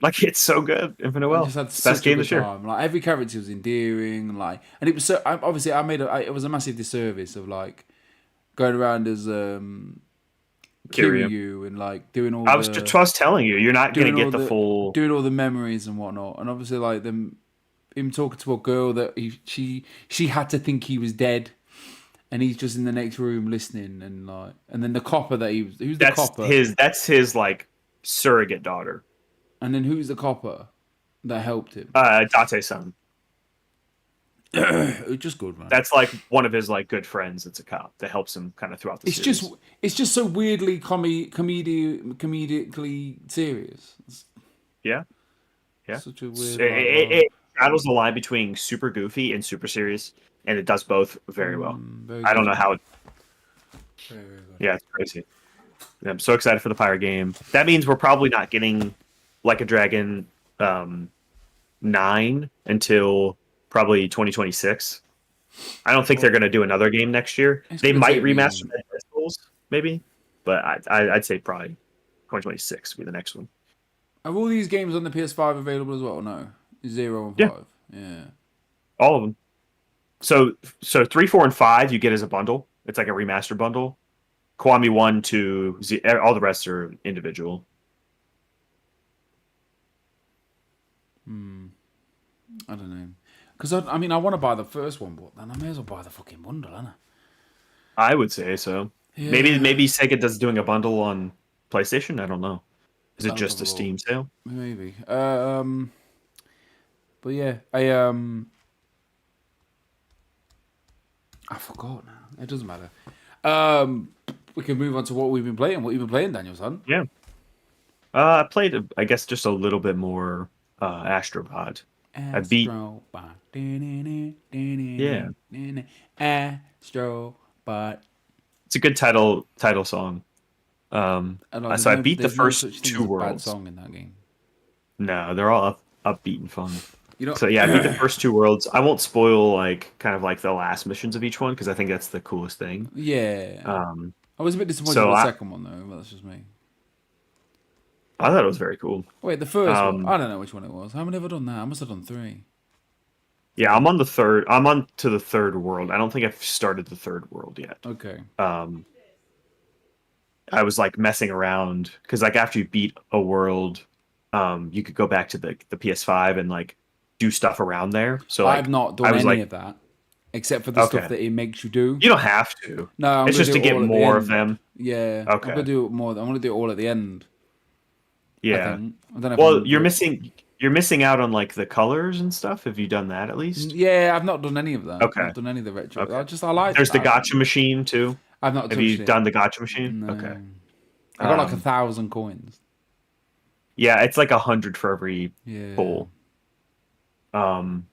Like it's so good. Infinite I just Wealth. had It's the best such a game good this year. time. Like every character was endearing, like, and it was so. Obviously, it was a massive disservice of like going around as Kiryu. Kiryu and like doing all I was telling you, you're not gonna doing get all the the full. doing all the memories and whatnot, and obviously like him talking to a girl that she had to think he was dead, and he's just in the next room listening, and like, and then the copper that he was, who's the copper, That's his like surrogate daughter. and then who's the copper that helped him? Date-san. It was just good, man. That's like one of his like good friends. It's a cop that helps him kind of throughout the series. It's just so weirdly comedically serious. It's Yeah, yeah. such a It, weird like it straddles the line between super goofy and super serious, and it does both very well. very I don't good. know how. Very, very good. Yeah, it's crazy. I'm so excited for the Pyre game. That means we're probably not getting like a Dragon 9 until probably 2026. I don't think they're going to do another game next year. It's They gonna might take me- remaster the Dead Souls, maybe, but I'd say probably 2026 will be the next one. Are all these games on the PS5 available as well? Or no, 0 and Yeah. 5. Yeah. All of them. So 3, 4, and 5 you get as a bundle. It's like a remaster bundle. Kiwami 1, 2, all the rest are individual. I don't know. Because I mean, I want to buy the first one, but then I may as well buy the fucking bundle, innit? I would say so. Yeah. Maybe Sega does doing a bundle on PlayStation. I don't know. Is it Sounds just a like a Steam sale? Maybe. But yeah, I forgot now. It doesn't matter. We can move on to what we've been playing. What you've been playing, Daniel, son? Yeah. I played, I guess, just a little bit more Astrobot. I beat. Astrobot. Yeah. Astrobot. It's a good title song. So I beat the first two Bad worlds. song in that game. No, they're all upbeat and fun. You know. So yeah, I beat the first two worlds. I won't spoil like kind of like the last missions of each one because I think that's the coolest thing. Yeah. I was a bit disappointed So with the I second one though, but that's just me. I thought it was very cool. Wait, the first one. Um, I don't know which one it was. How many have I done now? I must have done three. yeah, I'm on the third. I'm on to the third world. I don't think I've started the third world yet. Okay. Um, I was like messing around because like after you beat a world, you could go back to the PS5 and like do stuff around there. So I've like not I done was any like, of that except for the stuff okay, that it makes you do. you don't have to. No, I'm It's gonna just do to it get all at the more of end. them. Yeah, I'm Okay, gonna do it more. I'm gonna do it all at the end. I yeah. think. I don't know if I'm Well, gonna do it. you're missing out on like the colors and stuff. Have you done that at least? Yeah, I've not done any of that. I've Okay, not done any of the retro. okay. I like. There's the gotcha machine too. I've not Have you touched it. done the gotcha machine? Okay. No, I got like Um, 1,000 coins. yeah, it's like 100 for every Yeah. pull. Um,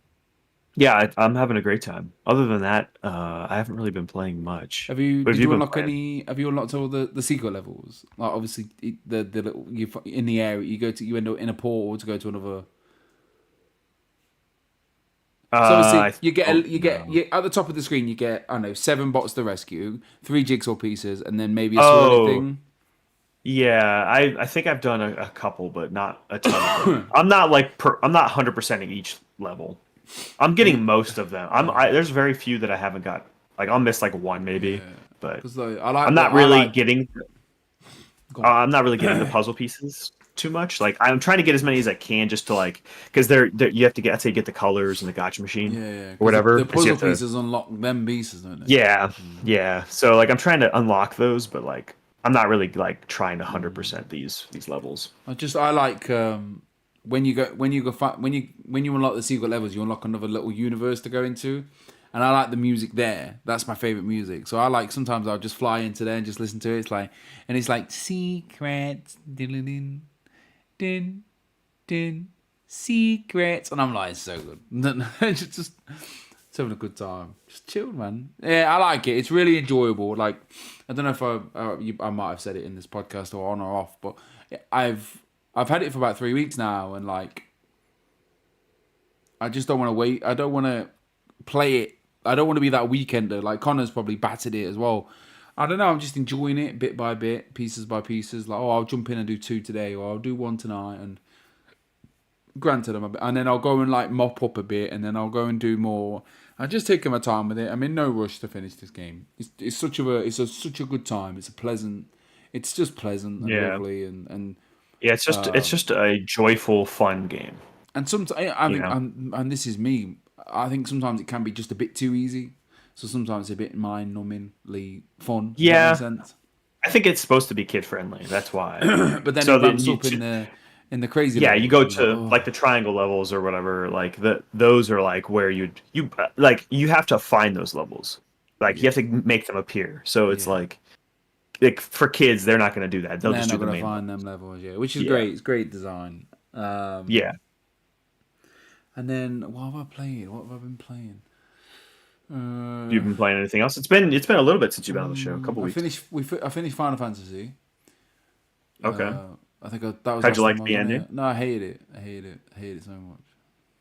yeah, I'm having a great time. Other than that, I haven't really been playing much. Have you? What have Did you you been unlock playing? any? Have you unlocked all the secret levels? Like obviously the little in the area you end up in a portal to go to another. So obviously I you get don't know. you, at the top of the screen you get I don't know 7 bots to rescue, 3 jigsaw pieces, and then maybe a swirly Oh, thing. yeah. I think I've done a couple, but not a ton of them. I'm not like I'm not 100%ing each level. I'm getting most of them. There's very few that I haven't got. Like I'll miss like one maybe, but Because like, go on. I'm not really getting the puzzle pieces too much. Like I'm trying to get as many as I can just to like because you have to get, I'd say, get the colors and the gotcha machine Yeah, or 'cause whatever. the So you puzzle have to, pieces unlock them pieces, don't they? yeah, yeah. So like I'm trying to unlock those, but like I'm not really like trying to 100% these levels. I like when when you unlock the secret levels, you unlock another little universe to go into, and I like the music there. That's my favorite music. So I like sometimes I'll just fly into there and just listen to it. It's like secrets, din din din secrets, and I'm like, it's so good. just having a good time, just chilled, man. Yeah, I like it. It's really enjoyable. Like I don't know if I might have said it in this podcast or on or off, but I've had it for about 3 weeks now, and like I just don't want to wait. I don't want to play it. I don't want to be that weekender. Like Connor's probably battered it as well. I don't know. I'm just enjoying it bit by bit, pieces by pieces. Like, oh, I'll jump in and do 2 today, or I'll do 1 tonight. And granted, and then I'll go and like mop up a bit, and then I'll go and do more. I'm just taking my time with it. I'm in no rush to finish this game. It's such a good time. It's just pleasant and Yeah, lovely, and yeah. It's just a joyful, fun game. sometimes I You think know. and this is me. I think sometimes it can be just a bit too easy. So sometimes it's a bit mind-numbingly fun. Does that make Yeah, sense? I think it's supposed to be kid friendly. That's why. But then So it then ramps up in the crazy yeah, you levels, go and you're like, to oh like the triangle levels or whatever. Like those are like where you like you have to find those levels. Like you yeah, have to make them appear. So it's yeah. like for kids, they're not going to do that. They'll They're just do not the gonna main find levels. them levels, yeah, which is Yeah, great. It's great design. yeah. And then what have I played? What have I been playing? You've been playing anything else? It's been a little bit since you've been on the show. A couple weeks. I finished Final Fantasy. Okay. I think that was How'd you last like time I was the on ending? here. No, I hated it. I hated it so much.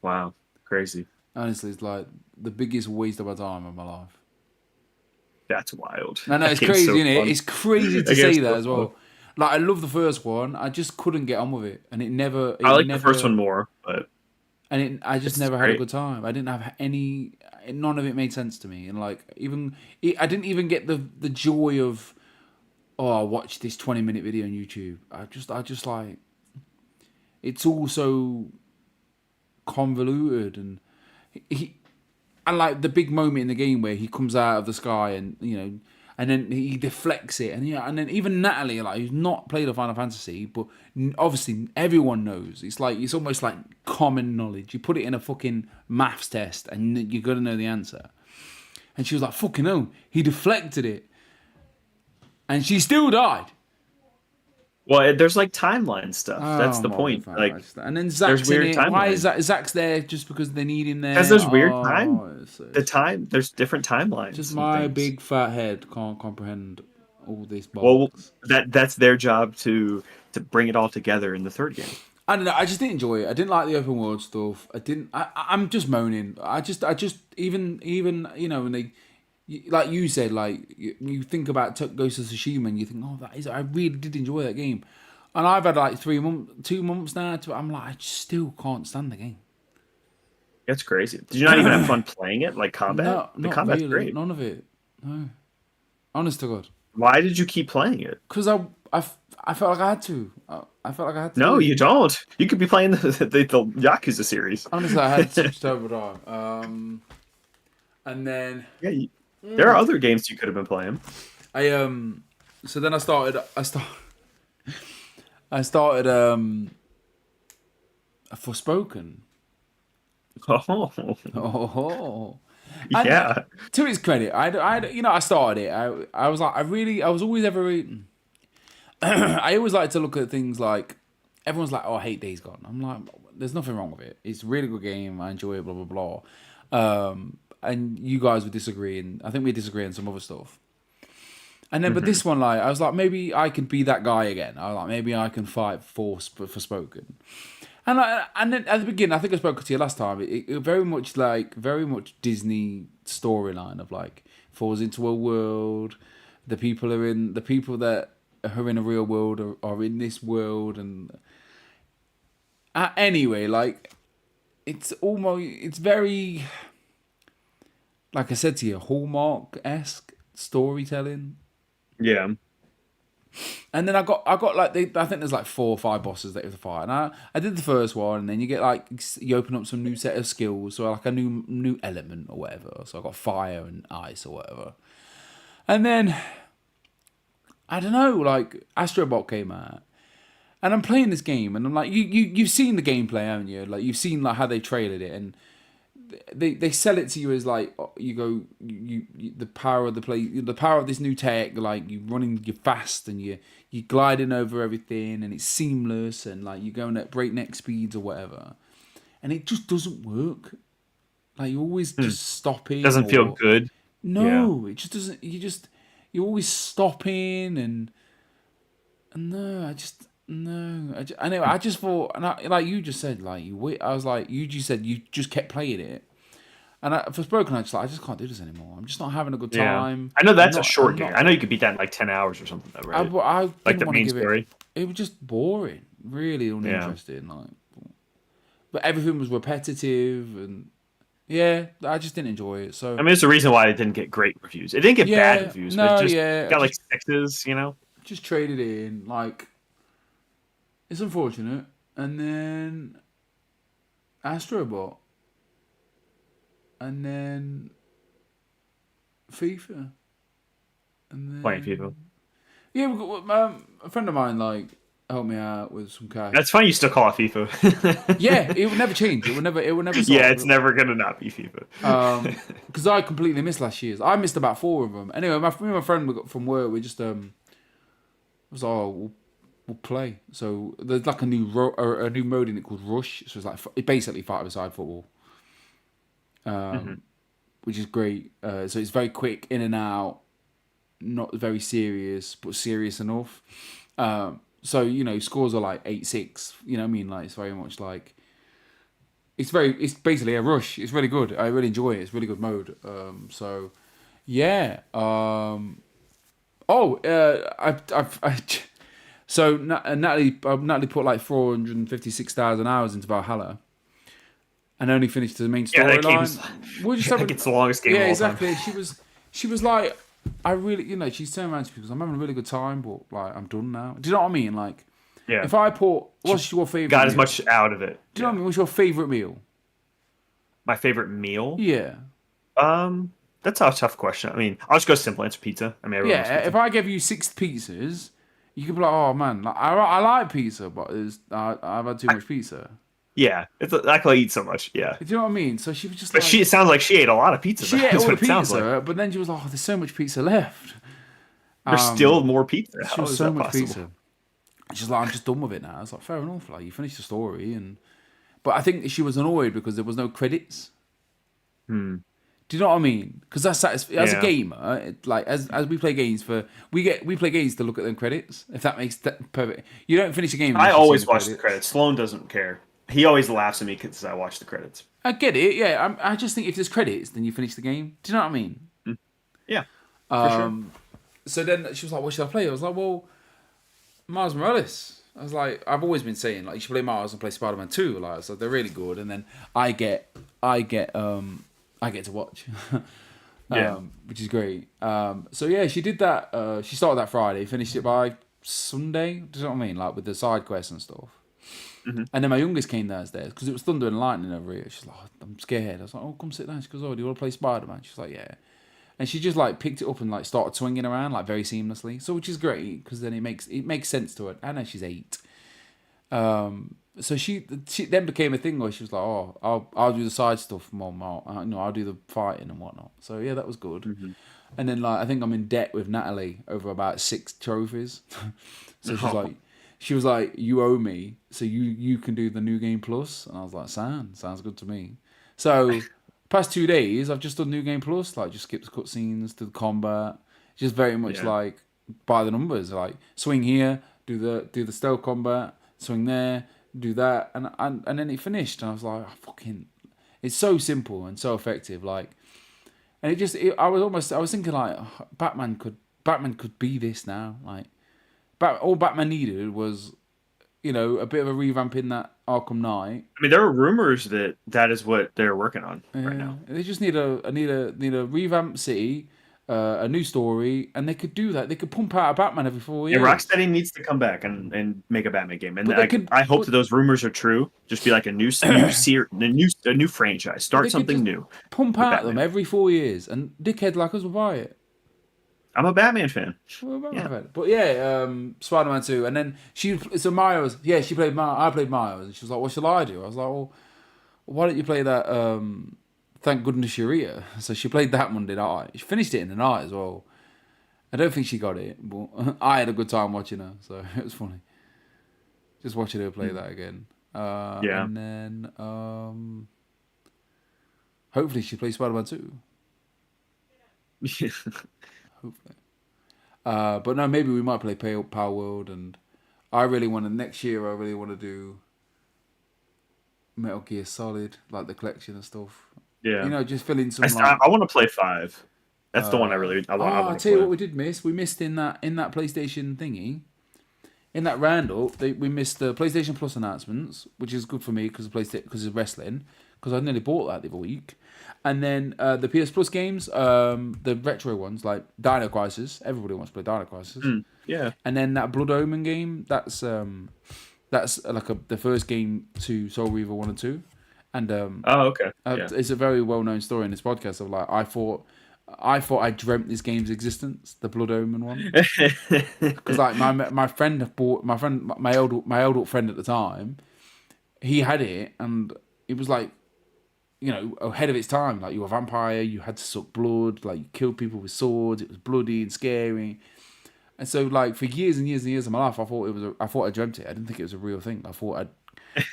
Wow, crazy. Honestly, it's like the biggest waste of my time of my life. That's wild. No, That it's game's crazy, so isn't it? fun. It's crazy to That game's say that so as fun. well. Like I love the first one. I just couldn't get on with it, and I like the first one more, but I just it's never had a great. good time. I didn't have any. None of it made sense to me, and like I didn't even get the joy of. Oh, I watched this 20-minute video on YouTube. I just like. It's all so convoluted, and he and like the big moment in the game where he comes out of the sky and and then he deflects it, and then even Natalie, like who's not played a Final Fantasy, but obviously everyone knows. It's almost like common knowledge. You put it in a fucking maths test, and you're gonna know the answer. And she was like, "Fucking hell, he deflected it," and she still died. Well, there's like timeline stuff. Oh That's the my point. Like god! And then there's Zach's in weird it. Why is timelines Zach's there just because they need him because there? there's weird time. Oh, There's different just timelines and my things. big fat head can't comprehend all this Well, bollocks. that's their job to bring it all together in the third game. I don't know. I just didn't enjoy it. I didn't like the open world stuff. I didn't. I'm just moaning. I just even when like you said, like you think about Ghost of Tsushima and you think, oh, I really did enjoy that game. And I've had like 2 months now. I'm like, I still can't stand the game. That's crazy. Did you not even have fun playing it? Like combat? No, The not combat's really. great. None of it. No, honest to God. Why did you keep playing it? Because I felt like I had to. I felt like I had to No, do it. you don't. You could be playing the Yakuza series. Honestly, I had switched over to and then Yeah, there are other games you could have been playing. so then I started Forspoken. Oh, Oh. yeah. And to its credit, I started it. I was like, I was always I always like to look at things like, everyone's like, oh, I hate Days Gone. I'm like, there's nothing wrong with it. It's a really good game. I enjoy it, blah, blah, blah. And you guys would disagree, and I think we disagree on some other stuff. And then, but this one, like, I was like, maybe I could be that guy again. I was like, maybe I can fight for Spoken. And then at the beginning, I think I spoke to you last time. It very much Disney storyline of like falls into a world. The people that are in a real world are in this world, and anyway, like it's very, like I said to you, Hallmark-esque storytelling. Yeah. And then I got like I think there's like 4 or 5 bosses that you have to fight, and I did the first one, and then you get like you open up some new set of skills, so like a new element or whatever. So I got fire and ice or whatever, and then I don't know, like Astro Bot came out, and I'm playing this game, and I'm like, you've seen the gameplay, haven't you? Like you've seen like how they trailered it, and they sell it to you as like you the power of the power of this new tech, like you're fast and you're gliding over everything, and it's seamless, and like you're going at breakneck speeds or whatever, and it just doesn't work. Like you're always just stopping. Doesn't feel good. No, it just doesn't. You're always stopping, and no, anyway, I just thought, and like you just said, like I was like, you just said you just kept playing it, and for Spoken, I just can't do this anymore. I'm just not having a good time. I know that's a short game. I know you could beat that in like 10 hours or something, though, right? I like the main give story. It was just boring, really uninteresting. Like, but everything was repetitive, and yeah, I just didn't enjoy it. So I mean, there's a reason why it didn't get great reviews. It didn't get bad reviews. No, but it just got like 6s, you know. Just traded in, like. It's unfortunate. And then Astrobot. And then FIFA. And then Playing FIFA. Yeah, a friend of mine like helped me out with some cash. That's funny you still call it FIFA. Yeah, it would never change. It would never stop. Yeah, it's never gonna not be FIFA. Because I completely missed last year's. I missed about 4 of them. Anyway, my friend from work, we just was we'll play. So there's like a new mode in it called Rush. So it's like basically five-a-side football, which is great. So it's very quick, in and out, not very serious, but serious enough. So scores are like 8-6. You know what I mean? Like it's very much like it's basically a Rush. It's really good. I really enjoy it. It's really good mode. So yeah. So Natalie put like 456,000 hours into Valhalla, and only finished the main storyline. I think it's the longest game. Yeah, of all exactly. Time. She was like, I really, she's turned around to me because I'm having a really good time, but like I'm done now. Do you know what I mean? Like, yeah. If I put, what's your favorite? Got meal? as much out of it. Do you know what I mean? What's your favorite meal? My favorite meal? Yeah. That's a tough question. I mean, I'll just go simple answer: pizza. I mean, yeah. If I gave you 6 pizzas. You could be like, oh man, I like pizza, but I've had too much pizza. Yeah, I can eat so much. Yeah, do you know what I mean? So she was just. But it sounds like she ate a lot of pizza. She ate all the pizza, but then she was like, oh, there's so much pizza left. There's still more pizza. She was so much pizza. She's like, I'm just done with it now. I was like, fair enough. Like you finished the story, but I think she was annoyed because there was no credits. Do you know what I mean? Because that's as a gamer, like as we play games we play games to look at them credits. If that makes that perfect, you don't finish a game. I always watch the credits. Sloan doesn't care. He always laughs at me because I watch the credits. I get it. Yeah, I just think if there's credits, then you finish the game. Do you know what I mean? Yeah, for sure. So then she was like, "What should I play?" I was like, "Well, Miles Morales." I was like, "I've always been saying like you should play Miles and play Spider-Man 2. Like, so they're really good." And then I get to watch, Yeah. which is great. So yeah, she did that. She started that Friday, finished it by Sunday. Do you know what I mean? Like with the side quests and stuff. Hmm. And then my youngest came downstairs because it was thunder and lightning over here. She's like, "Oh, I'm scared." I was like, "Oh, come sit down." She goes, "Oh, do you want to play Spider-Man?" She's like, "Yeah." And she just like picked it up and like started swinging around like very seamlessly. So which is great because then it makes sense to her. I know she's 8. So she then became a thing where she was like, "Oh, I'll do the side stuff, Mom. I'll do the fighting and whatnot." So yeah, that was good. Hmm. And then like I think I'm in debt with Natalie over about 6 trophies. So she was like, "You owe me, so you can do the new game plus." And I was like, sounds good to me." So past 2 days, I've just done new game plus, like just skip the cutscenes, do the combat, just very much Yeah. like by the numbers, like swing here, do the stealth combat, swing there, do that, and then it finished, and I was like, oh, fucking, it's so simple and so effective, like, and I was thinking like, oh, Batman could be this now, like, all Batman needed was, a bit of a revamp in that Arkham Knight. I mean, there are rumors that that is what they're working on right Yeah, now. they just need a revamped city, a new story, and they could do that. They could pump out a Batman every 4 years. Rocksteady needs to come back and make a Batman game, and But they could, I hope but, that those rumors are true. Just be like a a new franchise. but Start they could something just new pump with out them Batman. every 4 years, and dickheads like us will buy it. I'm a Batman fan. We're a Batman Yeah. fan. But yeah, Spider-Man 2, and then so Miles, yeah, she played Miles, I played Miles, and she was like, "What shall I do?" I was like, "Well, why don't you play that? Thank goodness you're here." So she played that Monday night. She finished it in the night as well. I don't think she got it, but I had a good time watching her, so it was funny. Just watching her play that again. Yeah. And then hopefully she plays Spider-Man 2. Hopefully. But no, maybe we might play Power World, and next year I really want to do Metal Gear Solid, like the collection and stuff. Yeah. Just fill in some like. I want to play 5. That's the one I I'll want to tell you play. what we did miss. We missed in that PlayStation thingy. In that roundup, we missed the PlayStation Plus announcements, which is good for me because of wrestling, because I nearly bought that the other week. And then the PS Plus games, the retro ones like Dino Crisis. Everybody wants to play Dino Crisis. Yeah. And then that Blood Omen game. That's like the first game to Soul Reaver 1 and 2. And Oh, okay. Yeah. it's a very well known story in this podcast of like I thought I dreamt this game's existence, the Blood Omen one. Because like my friend bought my old friend at the time, he had it, and it was like, ahead of its time. Like, you were a vampire, you had to suck blood, like you killed people with swords. It was bloody and scary, and so like for years and years and years of my life, I thought I dreamt it. I didn't think it was a real thing. I thought I'd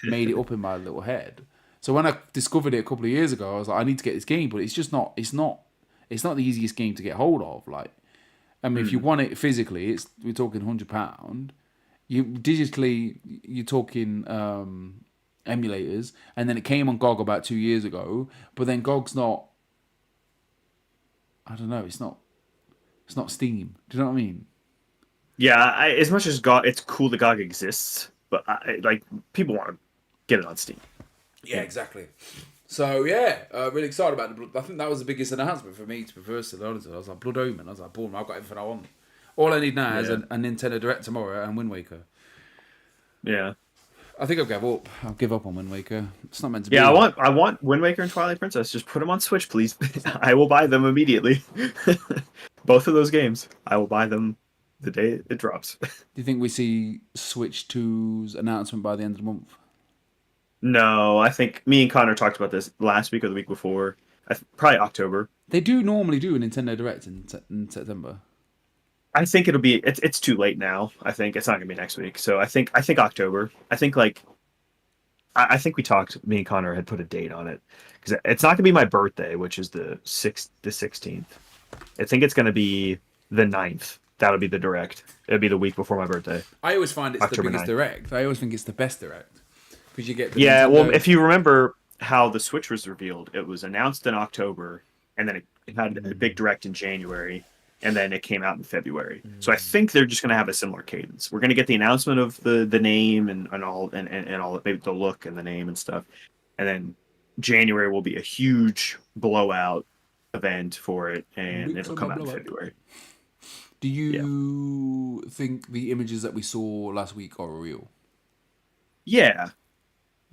made it up in my little head. So when I discovered it a couple of years ago, I was like, I need to get this game, but it's just not. It's not the easiest game to get hold of. Like, I mean, if you want it physically, we're talking £100. You digitally, you're talking emulators, and then it came on GOG about 2 years ago. But then GOG's not. I don't know. It's not Steam. Do you know what I mean? Yeah, as much as GOG, it's cool that GOG exists, but like people want to get it on Steam. Yeah, exactly. So yeah, really excited about the Blood. I think that was the biggest announcement for me, to be first honest. I was like, Blood Omen. I was like, boom, I've got everything I want. All I need now is a Nintendo Direct tomorrow and Wind Waker. Yeah. I think I'll give up on Wind Waker. It's not meant to be. Yeah, I want Wind Waker and Twilight Princess. Just put them on Switch, please. I will buy them immediately. Both of those games, I will buy them the day it drops. Do you think we see Switch 2's announcement by the end of the month? No, I think me and Connor talked about this last week or the week before. Probably October. They do normally do a Nintendo Direct in September. I think it'll be. It's too late now. I think it's not gonna be next week. So I think October. I think I think we talked. Me and Connor had put a date on it because it's not gonna be my birthday, which is the 16th. I think it's gonna be the 9th. That'll be the Direct. It'll be the week before my birthday. I always find it's October the biggest 9th. Direct. I always think it's the best Direct because you get the Yeah, Nintendo... well, if you remember how the Switch was revealed, it was announced in October, and then It had a big direct in January, and then it came out in February. So I think they're just going to have a similar cadence. We're going to get the announcement of the name and all and all maybe the look and the name and stuff, and then January will be a huge blowout event for it, and Big it'll summer come out in blowout. February. Do Yeah, you think the images that we saw last week are real? yeah.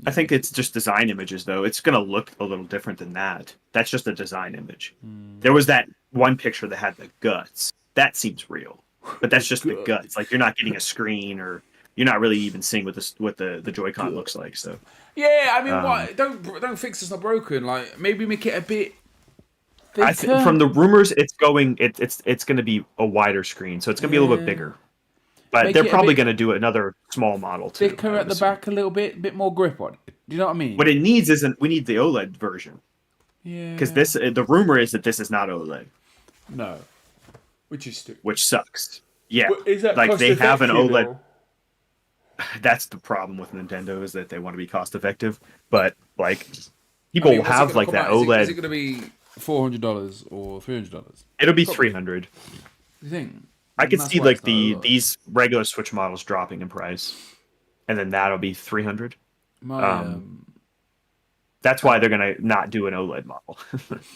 I Yeah. think it's just design images, though. It's going to look a little different than that. That's just a design image. There was that one picture that had the guts. That seems real, but The that's just the gut. guts. Like you're not getting a screen, or you're not really even seeing what the Joy-Con looks like. So, Yeah, I mean, um, what? Don't fix it's not broken. Like maybe make it a bit I think thicker. from the rumors, it's going to be a wider screen, so it's going to be a little bit Yeah, bigger. But make they're it a probably bit going to do another small model too, thicker I at would the assume. back a little bit more grip on it. Do you know what I What mean? it needs isn't we need the OLED version because Yeah. this the rumor is that this is not OLED, No, which is stupid. which sucks. Yeah, But is that like cost they have an effective OLED. though? That's the problem with Nintendo is that they want to be cost effective, but like I people mean, what's it have gonna like come that out? Is it OLED. gonna be $400 or $300? It'll be Probably. 300. You think? I And could that's see why like it's not a lot. these regular Switch models dropping in price, and then that'll be 300. My Um, that's why they're gonna not do an OLED model.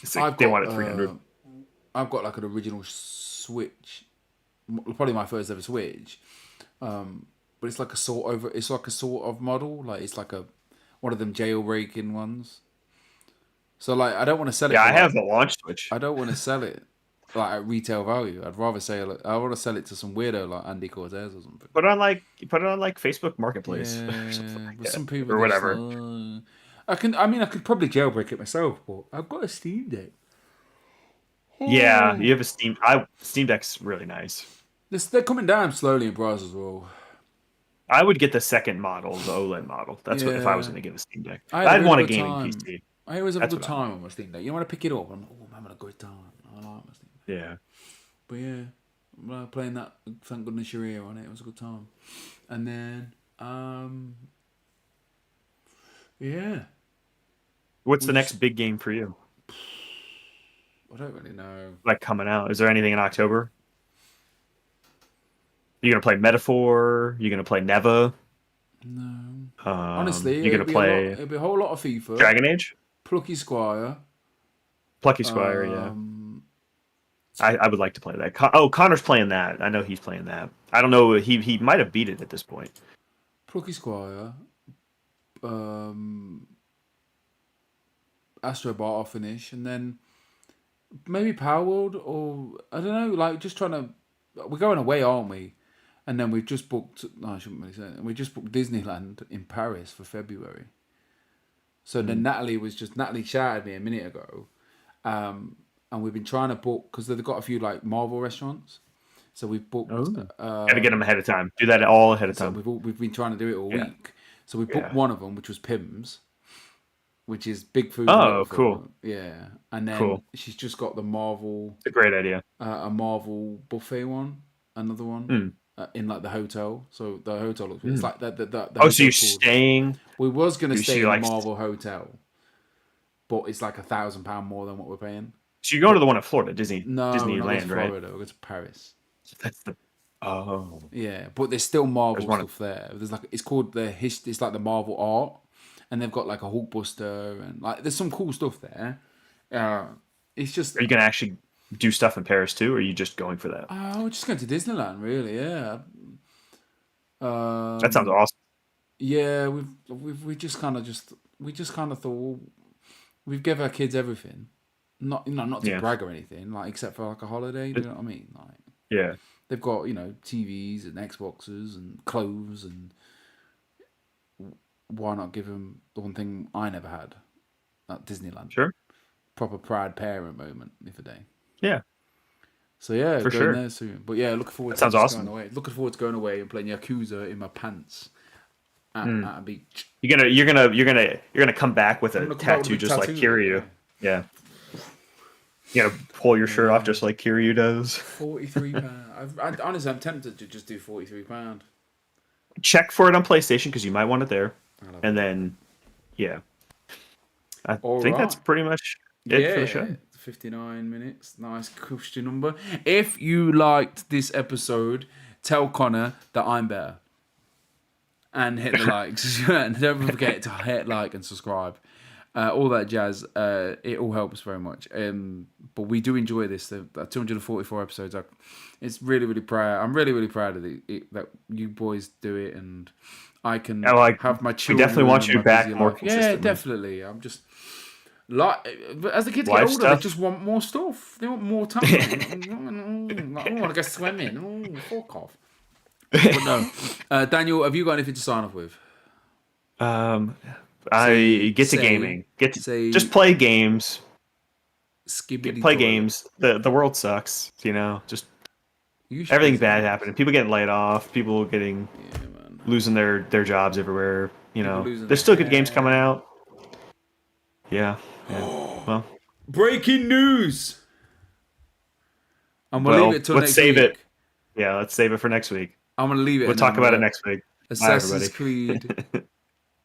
It's like I've they got want it 300. I've got like an original Switch, probably my first ever Switch. But it's like a sort of model. Like it's like a one of them jailbreaking ones. So like I don't want to sell it Yeah, for I like have the launch Switch. I don't want to sell it like at retail value. I'd rather sell it. I want to sell it to some weirdo like Andy Cortez or something. Put it on like Facebook Marketplace or something Yeah, like but that, some people or just whatever. I can. I mean, I could probably jailbreak it myself, but I've got a Steam Deck. Yeah, Oh, you have a Steam Deck's really nice. they're coming down slowly in price as well. I would get the second model, the OLED model. That's what if I was Yeah, going to get a Steam Deck. I had a I'd really want a good gaming time. PC. I always have a That's good what I want. time on my Steam Deck. You know, when I pick it up, I'm like, oh, I'm having a good time. I like my Steam Deck. Yeah. But yeah, playing that, thank goodness you're here on it. It was a good time. And then, yeah, What's we the next just, big game for you? I don't really know. Like coming out? Is there anything in October? You gonna play Metaphor? You gonna play Neva? No. Honestly, You gonna play it'd be a whole lot of FIFA, Dragon Age? Plucky Squire. Plucky Squire? Yeah. I would like to play that. Connor's playing that. I know he's playing that. I don't know. He might have beat it at this point. Plucky Squire. Um, Astro Bar finish, and then maybe Power World, or I don't know. Like just trying to. We're going away, aren't we? And then we've just booked. No, I shouldn't really say it. We just booked Disneyland in Paris for February. So then Natalie shouted me a minute ago, and we've been trying to book because they've got a few like Marvel restaurants. So we've booked. Oh. Gotta get them ahead of time. Do that all ahead of So time. we've been trying to do it all Yeah. week. So we booked Yeah. one of them, which was Pim's, which is big food, Oh, little cool. food. Yeah, and then Cool. she's just got the Marvel, It's a great idea. a Marvel buffet one, another one. Hmm. In like the hotel, so the hotel looks. It's like the Oh, so you're hotel's called. staying? We was gonna So stay you in like? the Marvel hotel, but it's like £1,000 more than what we're paying. So you're going to the one in Florida, No, we're not going to Disneyland, right? Florida. We're going to Paris. That's the. Oh, Yeah, but there's still there's Marvel one. stuff there. There's like it's called It's like the Marvel art, and they've got like a Hulkbuster and like there's some cool stuff there. It's just Are you gonna actually do stuff in Paris too, or are you just going for that? we're just going to Disneyland, really. Yeah. That sounds awesome. Yeah, we just kind of thought well, we've give our kids everything, not to Yeah. brag or anything, like except for like a holiday. Do you know what I mean? Like Yeah. they've got TVs and Xboxes and clothes, and why not give them the one thing I never had at Disneyland? Sure. Proper proud parent moment, if a day. Yeah. So yeah, For going sure. there soon. But yeah, looking forward That to sounds just awesome. going away. Looking forward to going away and playing Yakuza in my pants at a beach. You're gonna come back with I'm a gonna come out with a tattoo big just like tattoo, Kiryu. Yeah. You're gonna pull your shirt off just like Kiryu does. £43. Honestly, I'm tempted to just do £43. Check for it on PlayStation because you might want it there, I love and it. then yeah, I All think that's right. pretty much it for Yeah, the show. 59 minutes. Nice cushy number. If you liked this episode, tell Connor that I'm better. And hit the likes. And don't forget to hit like and subscribe. All that jazz. It all helps very much. But we do enjoy this. The 244 episodes. It's really, really proud. I'm really, really proud of that you boys do it, and I can have my children. We definitely want you back more consistently. Yeah, definitely. I'm just like, as the kids Life get older, stuff. they just want more stuff. They want more time. I want to go swimming. Oh, fuck off. But no, Daniel, have you got anything to sign off with? I get to gaming. Just play games. Play games. The world sucks. Just everything's bad happening. People getting laid off. People getting losing their jobs everywhere. There's still good games coming out. Yeah. Well, breaking news. I'm gonna leave it till next week. Let's save it. Yeah, let's save it for next week. I'm gonna leave it. We'll talk about it next week. Assassin's Creed